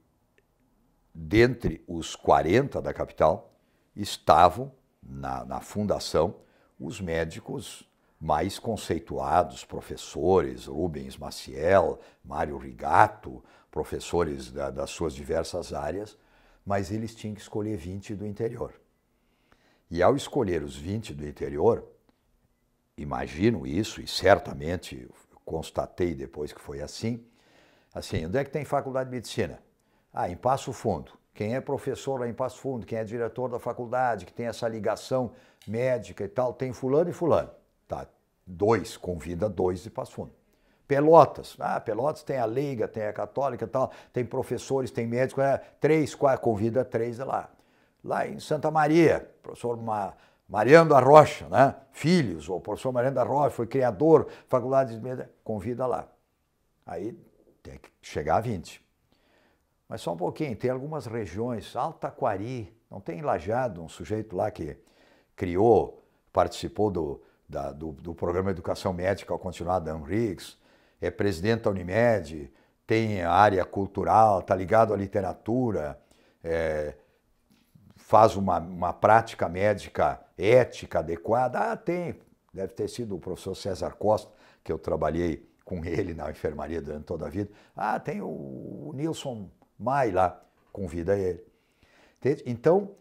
dentre os 40 da capital estavam na fundação os médicos mais conceituados, professores, Rubens Maciel, Mário Rigato, professores das suas diversas áreas, mas eles tinham que escolher 20 do interior. E ao escolher os 20 do interior, imagino isso, e certamente constatei depois que foi assim, onde é que tem faculdade de medicina? Ah, em Passo Fundo. Quem é professor lá em Passo Fundo, quem é diretor da faculdade, que tem essa ligação médica e tal, tem fulano e fulano. Tá, convida dois de Passo Fundo. Pelotas, Pelotas tem a leiga, tem a católica e tal, tem professores, tem médicos, 3, 4, convida 3 de lá. Lá em Santa Maria, professor Mariano da Rocha, né? Filhos, o professor Mariano da Rocha foi criador, faculdade de medicina, convida lá. Aí tem que chegar a 20. Mas só um pouquinho, tem algumas regiões, Altaquari, não tem Lajado, um sujeito lá que criou, participou do programa de educação médica ao continuar da Amrix, é presidente da Unimed, tem a área cultural, está ligado à literatura, faz uma prática médica ética adequada. Tem, deve ter sido o professor César Costa, que eu trabalhei com ele na enfermaria durante toda a vida. Tem o Nilson Mai lá, convida ele. Entende? Então,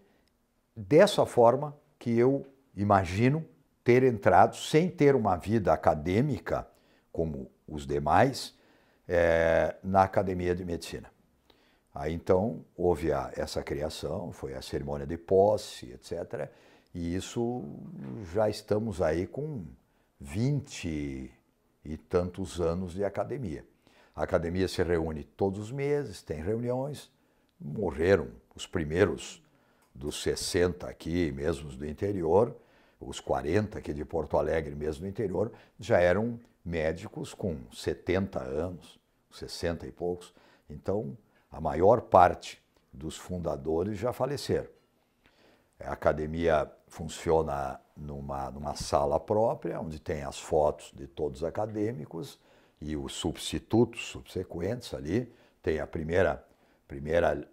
dessa forma que eu imagino ter entrado, sem ter uma vida acadêmica, como os demais, na Academia de Medicina. Aí então houve essa criação, foi a cerimônia de posse, etc. E isso já estamos aí com 20 e tantos anos de academia. A academia se reúne todos os meses, tem reuniões, morreram os primeiros dos 60 aqui, mesmo do interior, os 40 aqui de Porto Alegre, mesmo do interior, já eram médicos com 70 anos, 60 e poucos. Então, a maior parte dos fundadores já faleceram. A academia funciona numa sala própria, onde tem as fotos de todos os acadêmicos e os substitutos subsequentes ali. Tem a primeira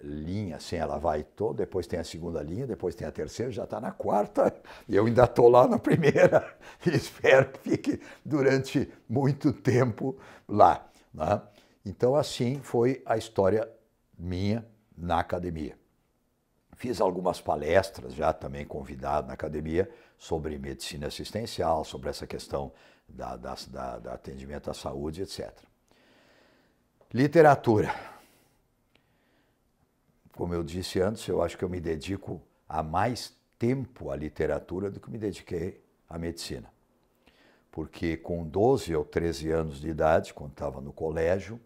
linha, assim, ela vai toda, depois tem a segunda linha, depois tem a terceira, já está na quarta, e eu ainda estou lá na primeira, e espero que fique durante muito tempo lá, né? Então, assim foi a história minha na academia. Fiz algumas palestras já também convidado na academia sobre medicina assistencial, sobre essa questão da atendimento à saúde, etc. Literatura. Como eu disse antes, eu acho que eu me dedico há mais tempo à literatura do que me dediquei à medicina. Porque com 12 ou 13 anos de idade, quando estava no colégio,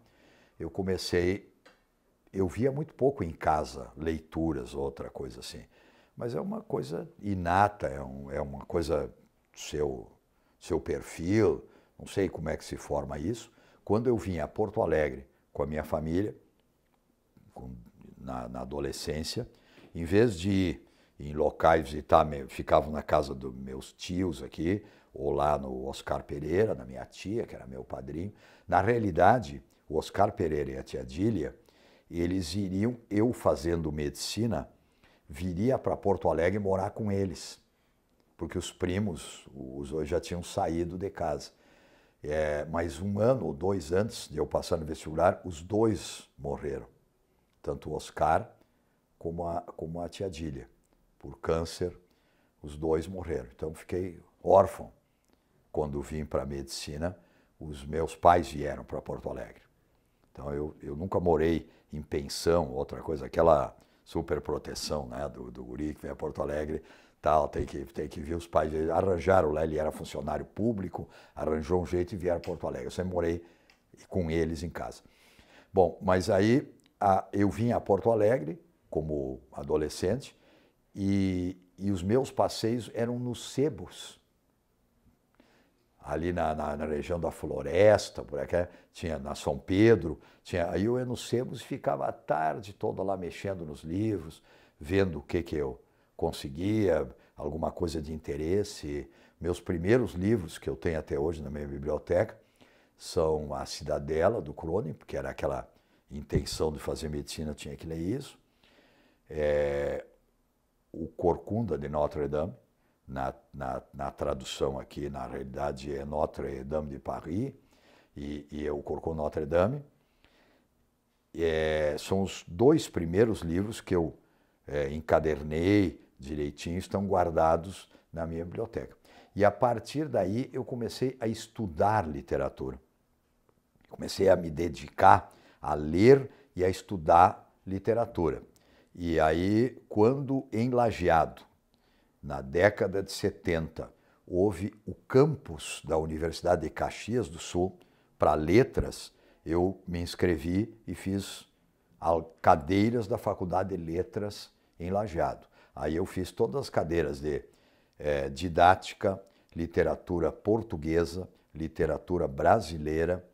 eu via muito pouco em casa leituras ou outra coisa assim. Mas é uma coisa inata, é uma coisa do seu perfil, não sei como é que se forma isso. Quando eu vim a Porto Alegre com a minha família, na adolescência, em vez de ir em locais visitar, ficavam na casa dos meus tios aqui, ou lá no Oscar Pereira, na minha tia, que era meu padrinho. Na realidade, o Oscar Pereira e a tia Dília, eles iriam, eu fazendo medicina, viria para Porto Alegre morar com eles, porque os primos, os dois já tinham saído de casa. Mas 1 ano ou 2 antes de eu passar no vestibular, os dois morreram. Tanto o Oscar como a tia Dília. Por câncer, os dois morreram. Então fiquei órfão. Quando vim para a medicina, os meus pais vieram para Porto Alegre. Então eu nunca morei em pensão, outra coisa, aquela superproteção, né, do guri que vem a Porto Alegre, tal, tem que ver os pais. Arranjaram lá, ele era funcionário público, arranjou um jeito e vieram a Porto Alegre. Eu sempre morei com eles em casa. Bom, mas aí eu vim a Porto Alegre como adolescente e os meus passeios eram nos sebos. Ali na região da Floresta, por aqui, tinha na São Pedro, aí eu ia nos sebos e ficava a tarde toda lá mexendo nos livros, vendo o que eu conseguia, alguma coisa de interesse. Meus primeiros livros que eu tenho até hoje na minha biblioteca são A Cidadela, do Crônie, porque era aquela intenção de fazer medicina, eu tinha que ler isso. O Corcunda de Notre Dame, na tradução aqui, na realidade, é Notre Dame de Paris, e é o Corcunda Notre Dame. São os 2 primeiros livros que eu encadernei direitinho, estão guardados na minha biblioteca. E a partir daí eu comecei a estudar literatura. Comecei a me dedicar a ler e a estudar literatura. E aí, quando em Lajeado, na década de 70, houve o campus da Universidade de Caxias do Sul para letras, eu me inscrevi e fiz cadeiras da Faculdade de Letras em Lajeado. Aí eu fiz todas as cadeiras de didática, literatura portuguesa, literatura brasileira,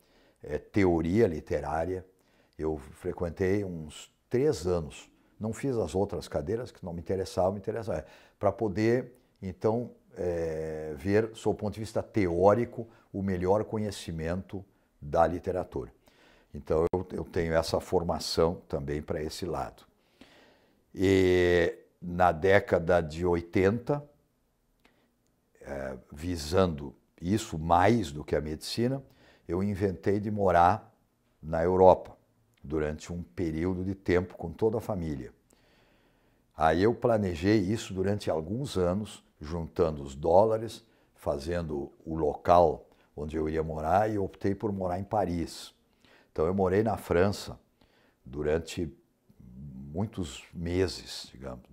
teoria literária. Eu frequentei uns 3 anos. Não fiz as outras cadeiras que não me interessavam, para poder, então, ver, sob o ponto de vista teórico, o melhor conhecimento da literatura. Então, eu tenho essa formação também para esse lado. E na década de 80, visando isso mais do que a medicina, eu inventei de morar na Europa durante um período de tempo com toda a família. Aí eu planejei isso durante alguns anos, juntando os dólares, fazendo o local onde eu ia morar e optei por morar em Paris. Então eu morei na França durante muitos meses, digamos,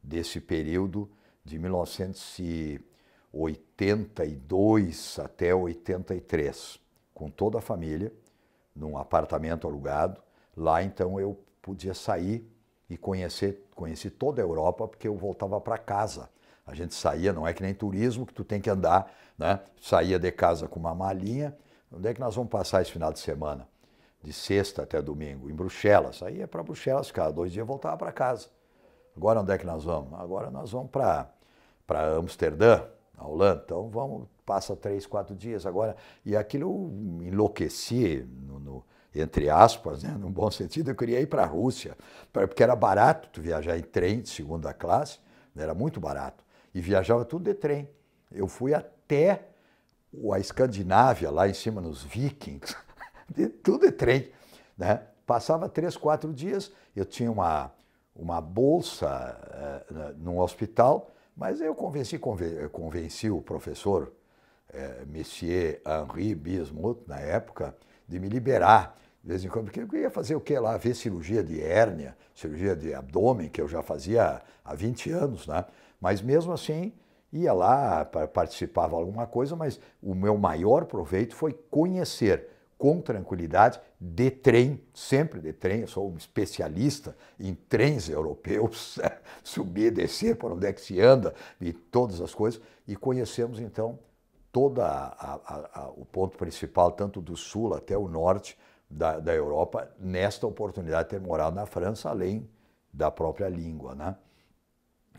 desse período de 1982 até 83, com toda a família, num apartamento alugado. Lá então eu podia sair e conheci toda a Europa, porque eu voltava para casa. A gente saía, não é que nem turismo, que tu tem que andar, né? Saía de casa com uma malinha. Onde é que nós vamos passar esse final de semana? De sexta até domingo, em Bruxelas. Aí ia para Bruxelas, ficava 2 dias e voltava para casa. Agora onde é que nós vamos? Agora nós vamos para Amsterdã, na Holanda. Então vamos, passa 3, 4 dias agora. E aquilo me enlouqueci, entre aspas, né, num bom sentido. Eu queria ir para a Rússia, porque era barato tu viajar em trem de segunda classe, era muito barato. E viajava tudo de trem. Eu fui até a Escandinávia, lá em cima nos Vikings, tudo de trem, né? Passava 3, 4 dias, eu tinha uma bolsa num hospital, mas eu convenci o professor Monsieur Henri Bismuth, na época, de me liberar de vez em quando, porque eu ia fazer o quê lá? Ver cirurgia de hérnia, cirurgia de abdômen, que eu já fazia há 20 anos, né? Mas mesmo assim, ia lá, participava de alguma coisa, mas o meu maior proveito foi conhecer com tranquilidade, de trem, sempre de trem. Eu sou um especialista em trens europeus, subir, descer, por onde é que se anda, e todas as coisas, e conhecemos então todo o ponto principal, tanto do sul até o norte da Europa, nesta oportunidade de ter morado na França, além da própria língua, né?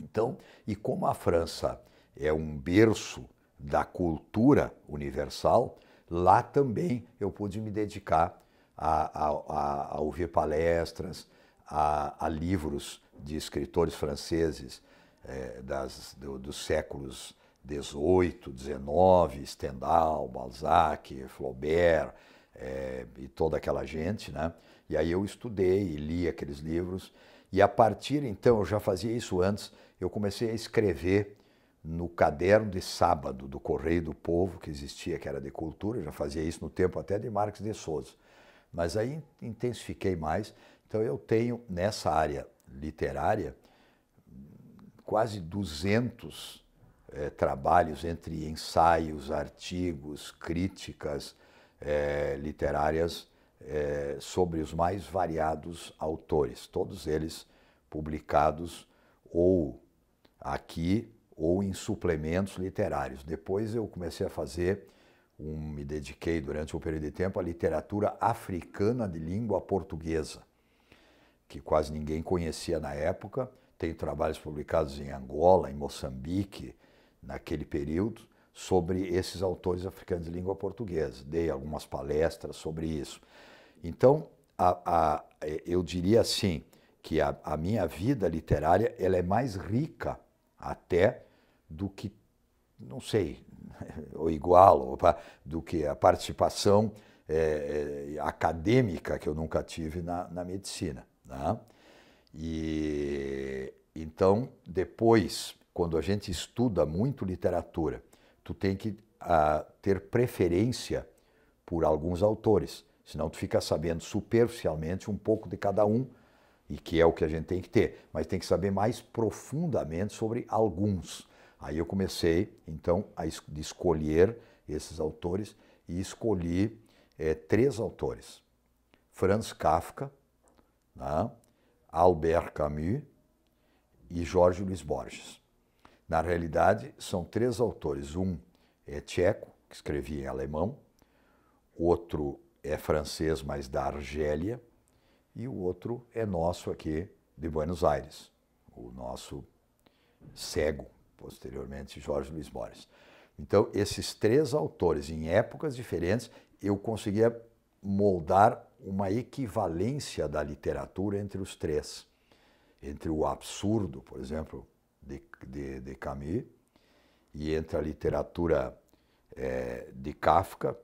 Então, e como a França é um berço da cultura universal, lá também eu pude me dedicar a ouvir palestras, a livros de escritores franceses dos séculos XVIII, XIX, Stendhal, Balzac, Flaubert e toda aquela gente, né? E aí eu estudei e li aqueles livros, e a partir então, eu já fazia isso antes, eu comecei a escrever no caderno de sábado do Correio do Povo, que existia, que era de cultura. Eu já fazia isso no tempo até de Marques de Souza. Mas aí intensifiquei mais. Então eu tenho, nessa área literária, quase 200 trabalhos entre ensaios, artigos, críticas literárias sobre os mais variados autores, todos eles publicados ou aqui ou em suplementos literários. Depois eu comecei a fazer, me dediquei durante um período de tempo à literatura africana de língua portuguesa, que quase ninguém conhecia na época. Tem trabalhos publicados em Angola, em Moçambique, naquele período, sobre esses autores africanos de língua portuguesa. Dei algumas palestras sobre isso. Então, eu diria assim, que a minha vida literária ela é mais rica até do que, não sei, ou igual, do que a participação acadêmica que eu nunca tive na medicina, né? E então, depois, quando a gente estuda muito literatura, tu tem que ter preferência por alguns autores, senão tu fica sabendo superficialmente um pouco de cada um, e que é o que a gente tem que ter, mas tem que saber mais profundamente sobre alguns. Aí eu comecei, então, a escolher esses autores e escolhi 3 autores. Franz Kafka, né? Albert Camus e Jorge Luiz Borges. Na realidade, são 3 autores. Um é tcheco, que escrevia em alemão, outro é francês, mas da Argélia, e o outro é nosso aqui de Buenos Aires, o nosso cego, posteriormente, Jorge Luiz Borges. Então, esses 3 autores, em épocas diferentes, eu conseguia moldar uma equivalência da literatura entre os 3. Entre o absurdo, por exemplo, de Camus, e entre a literatura de Kafka,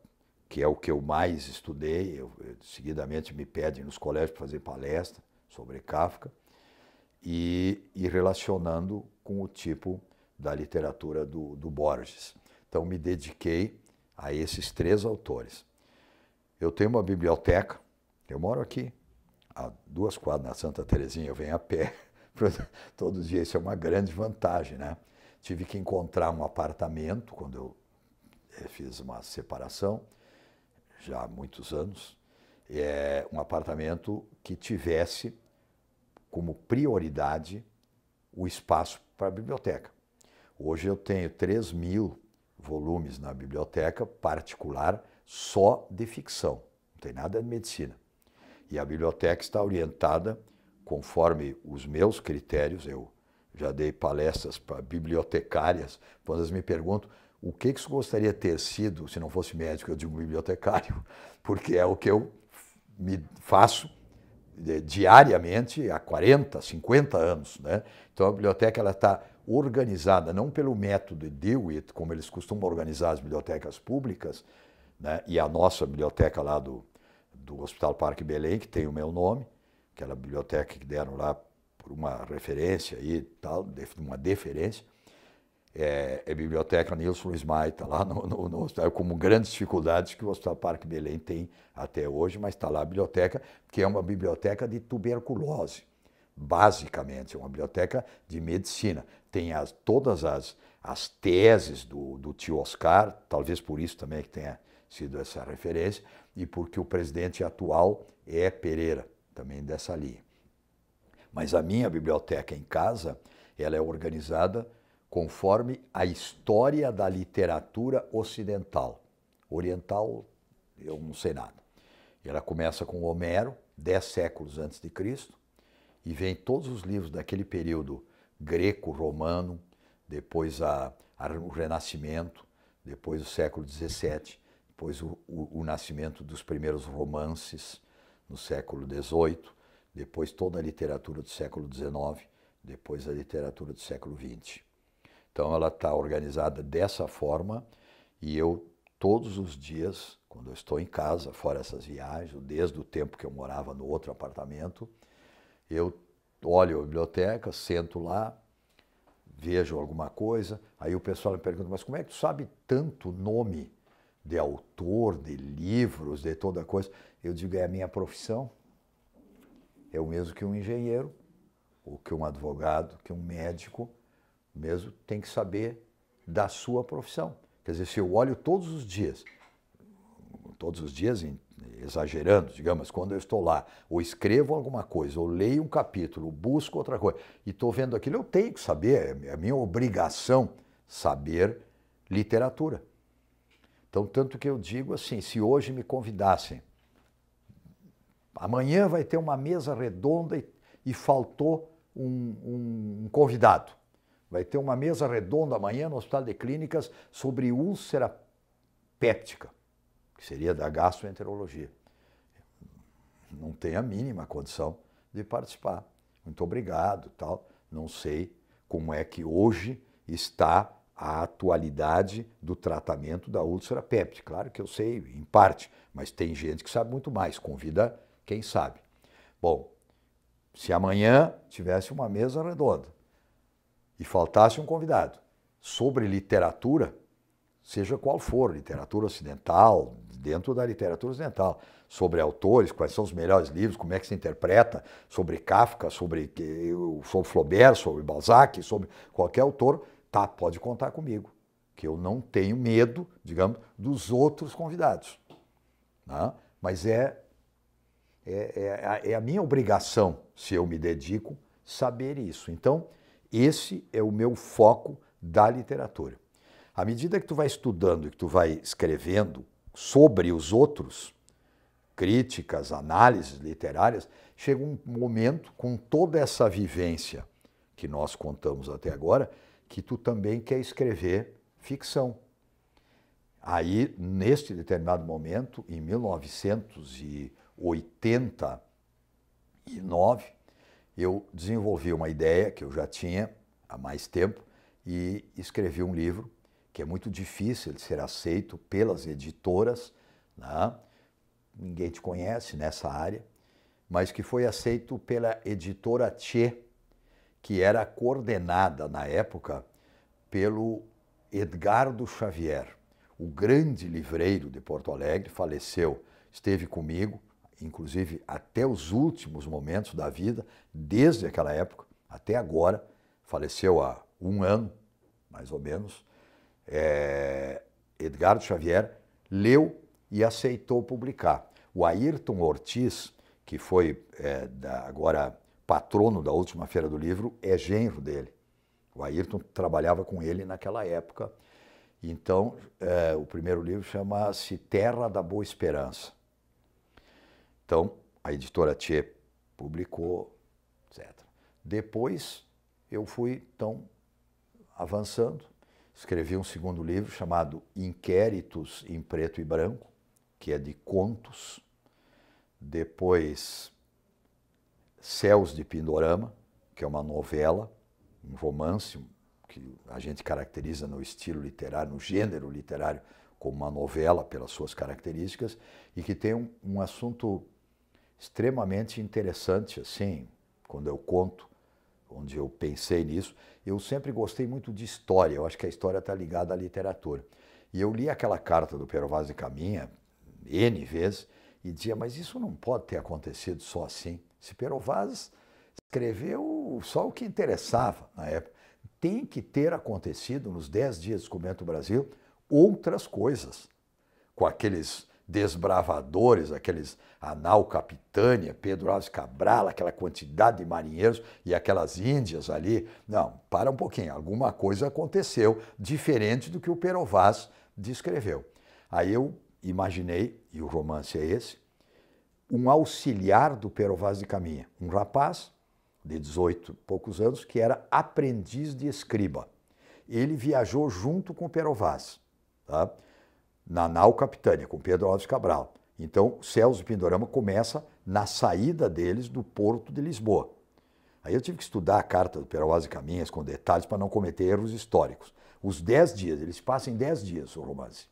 que é o que eu mais estudei, seguidamente me pedem nos colégios para fazer palestra sobre Kafka, e relacionando com o tipo da literatura do Borges. Então me dediquei a esses 3 autores. Eu tenho uma biblioteca, eu moro aqui, a 2 quadras na Santa Terezinha, eu venho a pé todos os dias, isso é uma grande vantagem, né? Tive que encontrar um apartamento quando eu fiz uma separação, já há muitos anos, um apartamento que tivesse como prioridade o espaço para a biblioteca. Hoje eu tenho 3.000 volumes na biblioteca particular só de ficção, não tem nada de medicina. E a biblioteca está orientada conforme os meus critérios. Eu já dei palestras para bibliotecárias, quando elas me perguntam o que você gostaria de ter sido se não fosse médico, eu digo bibliotecário, porque é o que eu me faço diariamente há 40, 50 anos, né? Então a biblioteca ela está organizada não pelo método DeWitt, como eles costumam organizar as bibliotecas públicas, né? E a nossa biblioteca lá do Hospital Parque Belém, que tem o meu nome, aquela biblioteca que deram lá por uma referência e tal, uma deferência, é a biblioteca Nilson Luiz Maia, lá no hospital, como grandes dificuldades que o Hospital Parque Belém tem até hoje, mas está lá a biblioteca, que é uma biblioteca de tuberculose, basicamente, é uma biblioteca de medicina. Tem todas as teses do tio Oscar, talvez por isso também que tenha sido essa referência, e porque o presidente atual é Pereira, também dessa linha. Mas a minha biblioteca em casa, ela é organizada conforme a história da literatura ocidental. Oriental, eu não sei nada. Ela começa com Homero, 10 séculos antes de Cristo, e vem todos os livros daquele período greco-romano, depois o Renascimento, depois o século XVII, depois o nascimento dos primeiros romances no século XVIII, depois toda a literatura do século XIX, depois a literatura do século XX. Então ela está organizada dessa forma e eu todos os dias, quando eu estou em casa, fora essas viagens, desde o tempo que eu morava no outro apartamento, eu olho a biblioteca, sento lá, vejo alguma coisa, aí o pessoal me pergunta, mas como é que tu sabe tanto nome de autor, de livros, de toda coisa? Eu digo, é a minha profissão. É o mesmo que um engenheiro, ou que um advogado, que um médico, mesmo tem que saber da sua profissão. Quer dizer, se eu olho todos os dias, exagerando, digamos, quando eu estou lá, ou escrevo alguma coisa, ou leio um capítulo, busco outra coisa, e estou vendo aquilo, eu tenho que saber, é a minha obrigação saber literatura. Então, tanto que eu digo assim, se hoje me convidassem, amanhã vai ter uma mesa redonda e faltou um convidado. Vai ter uma mesa redonda amanhã no Hospital de Clínicas sobre úlcera péptica, que seria da gastroenterologia. Não tenho a mínima condição de participar. Muito obrigado, tal. Não sei como é que hoje está a atualidade do tratamento da úlcera péptica. Claro que eu sei, em parte, mas tem gente que sabe muito mais. Convida quem sabe. Bom, se amanhã tivesse uma mesa redonda, e faltasse um convidado sobre literatura, seja qual for, literatura ocidental, dentro da literatura ocidental, sobre autores, quais são os melhores livros, como é que se interpreta, sobre Kafka, sobre Flaubert, sobre Balzac, sobre qualquer autor, tá, pode contar comigo, que eu não tenho medo, digamos, dos outros convidados. Né? Mas é a minha obrigação, se eu me dedico, saber isso. Então, esse é o meu foco da literatura. À medida que tu vai estudando e que tu vai escrevendo sobre os outros, críticas, análises literárias, chega um momento, com toda essa vivência que nós contamos até agora, que tu também quer escrever ficção. Aí, neste determinado momento, em 1989, eu desenvolvi uma ideia que eu já tinha há mais tempo e escrevi um livro que é muito difícil de ser aceito pelas editoras, né? Ninguém te conhece nessa área, mas que foi aceito pela editora Tchê, que era coordenada na época pelo Edgardo Xavier, o grande livreiro de Porto Alegre, faleceu, esteve comigo, inclusive até os últimos momentos da vida, desde aquela época até agora, faleceu há um ano, mais ou menos. Edgardo Xavier leu e aceitou publicar. O Ayrton Ortiz, que foi agora patrono da última Feira do Livro, é genro dele. O Ayrton trabalhava com ele naquela época. Então, o primeiro livro chama-se Terra da Boa Esperança. Então, a editora Tchê publicou, etc. Depois, eu fui, então, avançando. Escrevi um segundo livro chamado Inquéritos em Preto e Branco, que é de contos. Depois, Céus de Pindorama, que é uma novela, um romance, que a gente caracteriza no estilo literário, no gênero literário, como uma novela pelas suas características, e que tem um assunto extremamente interessante, assim, quando eu conto, onde eu pensei nisso. Eu sempre gostei muito de história, eu acho que a história está ligada à literatura. E eu li aquela carta do Pero Vaz de Caminha, N vezes, e dizia, mas isso não pode ter acontecido só assim. Se Pero Vaz escreveu só o que interessava na época. Tem que ter acontecido, nos 10 dias de descobrimento do Brasil, outras coisas. Com aqueles desbravadores, aqueles Anal Capitânia, Pedro Álvares Cabral, aquela quantidade de marinheiros e aquelas índias ali. Não, para um pouquinho, alguma coisa aconteceu diferente do que o Pero Vaz descreveu. Aí eu imaginei, e o romance é esse, um auxiliar do Pero Vaz de Caminha, um rapaz de 18 e poucos anos, que era aprendiz de escriba. Ele viajou junto com o Pero Vaz, tá? Na nau Capitânia, com Pedro Álvares Cabral. Então, Céus de Pindorama começa na saída deles do Porto de Lisboa. Aí eu tive que estudar a carta do Pero Vaz de Caminhas com detalhes para não cometer erros históricos. Os 10 dias, eles passam em 10 dias o romance.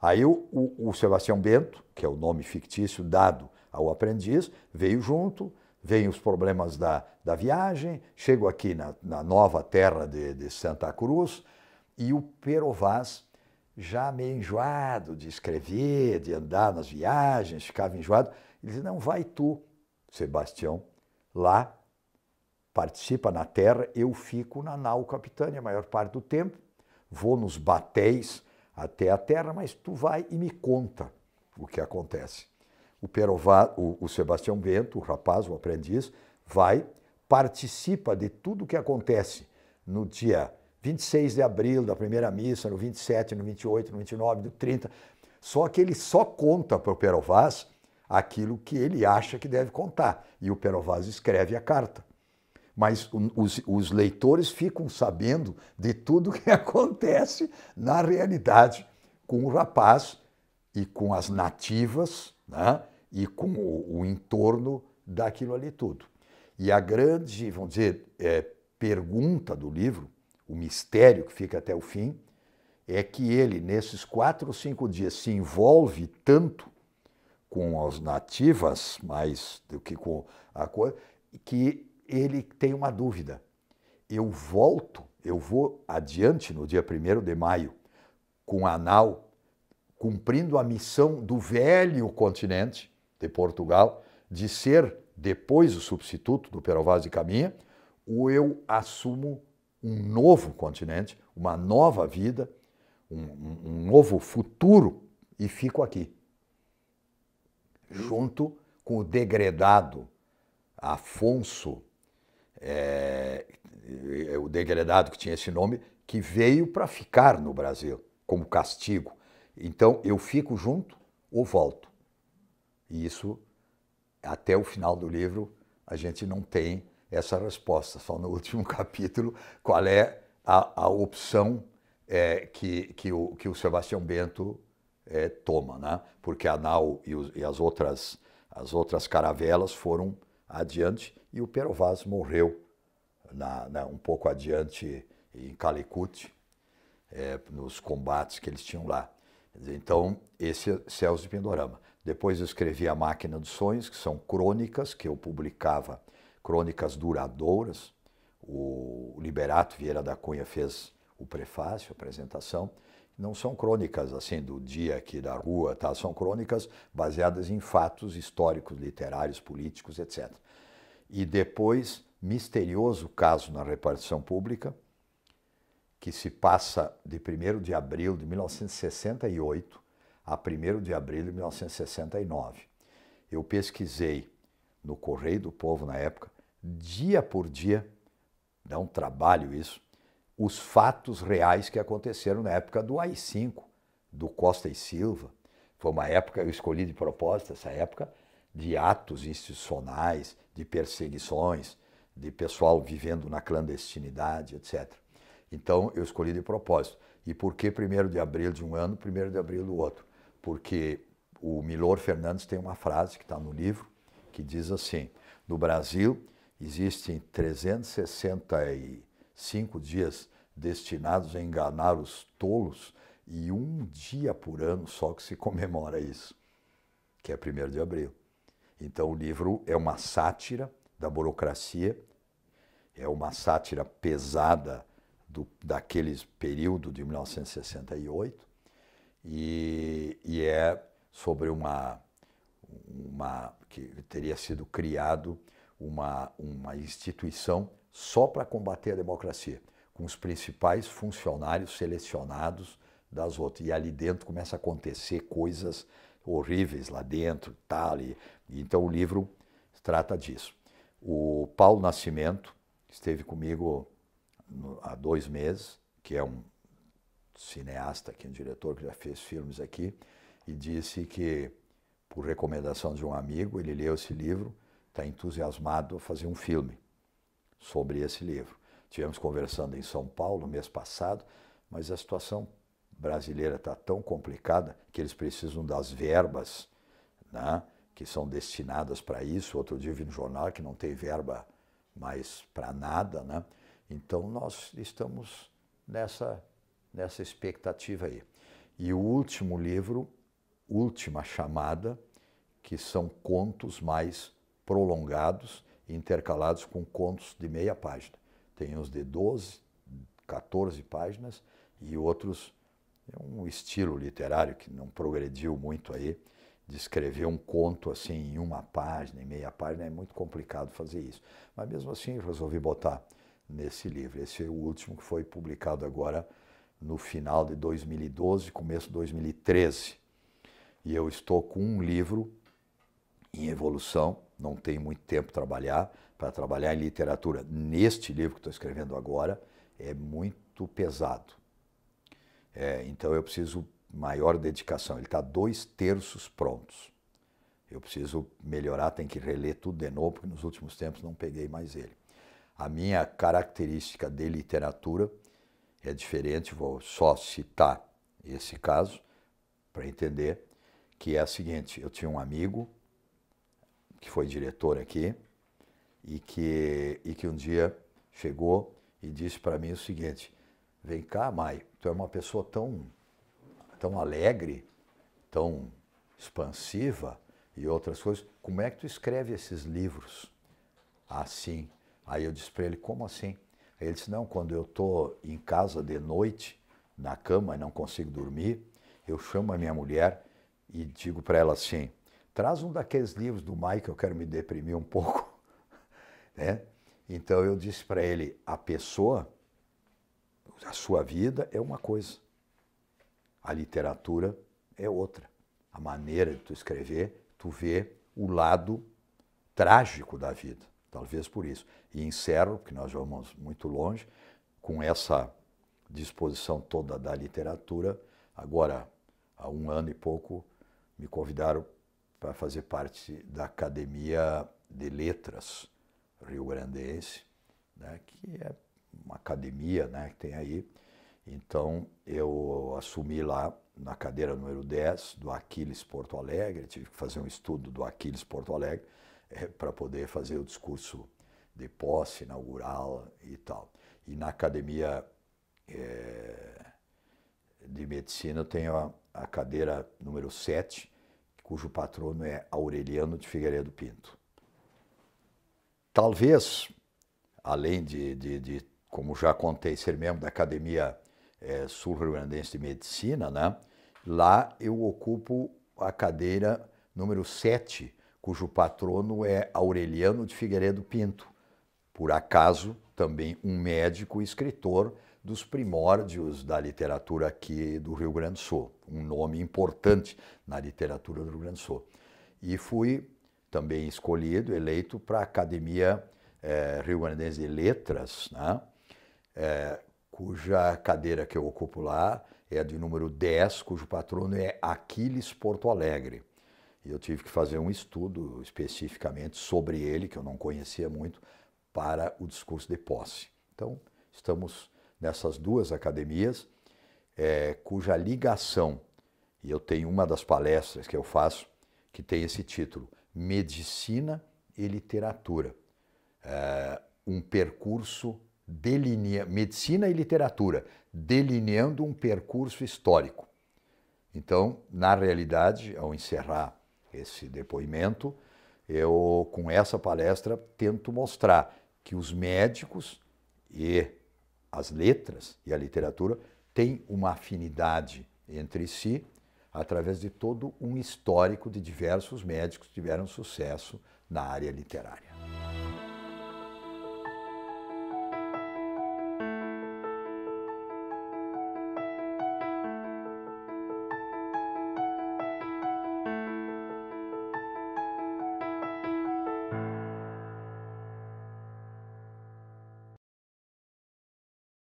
Aí o Sebastião Bento, que é o nome fictício dado ao aprendiz, veio junto, vem os problemas da viagem, chego aqui na nova terra de Santa Cruz, e o Pero Vaz, já meio enjoado de escrever, de andar nas viagens, ficava enjoado, ele disse, não, vai tu, Sebastião, lá, participa na terra, eu fico na nau Capitânia a maior parte do tempo, vou nos batéis até a terra, mas tu vai e me conta o que acontece. O Pero Vaz, o Sebastião Bento, o rapaz, o aprendiz, vai, participa de tudo o que acontece no dia 26 de abril, da primeira missa, no 27, no 28, no 29, no 30. Só que ele só conta para o Pero Vaz aquilo que ele acha que deve contar. E o Pero Vaz escreve a carta. Mas os leitores ficam sabendo de tudo que acontece na realidade com o rapaz e com as nativas, né? E com o entorno daquilo ali tudo. E a grande, vamos dizer, pergunta do livro, o mistério que fica até o fim, é que ele, nesses 4 ou 5 dias, se envolve tanto com as nativas, mais do que com a coisa, que ele tem uma dúvida. eu volto, eu vou adiante no dia 1º de maio, com a nau, cumprindo a missão do velho continente de Portugal, de ser depois o substituto do Pero Vaz de Caminha, ou eu assumo um novo continente, uma nova vida, um novo futuro e fico aqui, junto com o degredado Afonso, o degredado que tinha esse nome, que veio para ficar no Brasil, como castigo. Então, eu fico junto ou volto. E isso, até o final do livro, a gente não tem essa resposta. Só no último capítulo, qual é a opção que o Sebastião Bento toma, né? Porque a nau e as outras caravelas foram adiante e o Pero Vaz morreu um pouco adiante em Calicut, nos combates que eles tinham lá. Então, esse é Céus de Pindorama. Depois eu escrevi A Máquina dos Sonhos, que são crônicas que eu publicava, crônicas duradouras. O Liberato Vieira da Cunha fez o prefácio, a apresentação. Não são crônicas assim do dia aqui da rua, tá? São crônicas baseadas em fatos históricos, literários, políticos, etc. E depois, Misterioso Caso na Repartição Pública, que se passa de 1º de abril de 1968 a 1º de abril de 1969. Eu pesquisei no Correio do Povo na época, dia por dia, dá um trabalho isso, os fatos reais que aconteceram na época do AI-5, do Costa e Silva. Foi uma época, eu escolhi de propósito essa época, de atos institucionais, de perseguições, de pessoal vivendo na clandestinidade, etc. Então, eu escolhi de propósito. E por que 1º de abril de um ano, 1º de abril do outro? Porque o Milor Fernandes tem uma frase que está no livro, que diz assim: no Brasil existem 365 dias destinados a enganar os tolos e um dia por ano só que se comemora isso, que é 1º de abril. Então o livro é uma sátira da burocracia, é uma sátira pesada daqueles período de 1968 e é sobre que teria sido criado uma instituição só para combater a democracia, com os principais funcionários selecionados das outras. E ali dentro começa a acontecer coisas horríveis lá dentro, tal. E então o livro trata disso. O Paulo Nascimento esteve comigo há 2 meses, que é um cineasta aqui, um diretor que já fez filmes aqui, e disse que, por recomendação de um amigo, ele leu esse livro, está entusiasmado a fazer um filme sobre esse livro. Tivemos conversando em São Paulo mês passado, mas a situação brasileira está tão complicada que eles precisam das verbas, né, que são destinadas para isso. Outro dia eu vi no jornal que não tem verba mais para nada, né? Então nós estamos nessa expectativa aí. E o último livro, Última Chamada, que são contos mais prolongados, intercalados com contos de meia página. Tem uns de 12, 14 páginas e outros, é um estilo literário que não progrediu muito aí, de escrever um conto assim em 1 página, em meia página, é muito complicado fazer isso. Mas mesmo assim eu resolvi botar nesse livro. Esse é o último que foi publicado agora no final de 2012, começo de 2013. E eu estou com um livro em evolução, não tenho muito tempo para trabalhar em literatura. Neste livro que estou escrevendo agora, é muito pesado. Então eu preciso maior dedicação. Ele está 2/3 prontos. Eu preciso melhorar, tenho que reler tudo de novo, porque nos últimos tempos não peguei mais ele. A minha característica de literatura é diferente, vou só citar esse caso para entender, que é a seguinte: eu tinha um amigo que foi diretor aqui e que um dia chegou e disse para mim o seguinte: vem cá, Mai, tu é uma pessoa tão alegre, tão expansiva e outras coisas, como é que tu escreve esses livros assim? Aí eu disse para ele: como assim? Aí ele disse, não, quando eu estou em casa de noite, na cama e não consigo dormir, eu chamo a minha mulher e digo para ela assim, traz um daqueles livros do Mike, eu quero me deprimir um pouco. Né? Então eu disse para ele, a pessoa, a sua vida é uma coisa, a literatura é outra. A maneira de tu escrever, tu vê o lado trágico da vida, talvez por isso. E encerro, porque nós vamos muito longe, com essa disposição toda da literatura. Agora, há 1 ano e pouco, me convidaram para fazer parte da Academia de Letras Rio-Grandense, né, que é uma academia, né, que tem aí. Então, eu assumi lá na cadeira número 10 do Aquiles Porto Alegre, tive que fazer um estudo do Aquiles Porto Alegre para poder fazer o discurso de posse inaugural e tal. E na Academia de Medicina eu tenho a cadeira número 7, cujo patrono é Aureliano de Figueiredo Pinto. Talvez, além de como já contei, ser membro da Academia Sul-Rio-Grandense de Medicina, né? Lá eu ocupo a cadeira número 7, cujo patrono é Aureliano de Figueiredo Pinto. Por acaso, também um médico e escritor dos primórdios da literatura aqui do Rio Grande do Sul. Um nome importante na literatura do Rio Grande do Sul. E fui também escolhido, eleito para a Academia Rio-Grandense de Letras, né? Cuja cadeira que eu ocupo lá é de número 10, cujo patrono é Aquiles Porto Alegre. E eu tive que fazer um estudo especificamente sobre ele, que eu não conhecia muito, para o discurso de posse. Então, estamos nessas duas academias, cuja ligação, e eu tenho uma das palestras que eu faço, que tem esse título, Medicina e Literatura. Um percurso Medicina e Literatura, delineando um percurso histórico. Então, na realidade, ao encerrar esse depoimento, eu, com essa palestra, tento mostrar que os médicos e as letras e a literatura têm uma afinidade entre si através de todo um histórico de diversos médicos que tiveram sucesso na área literária.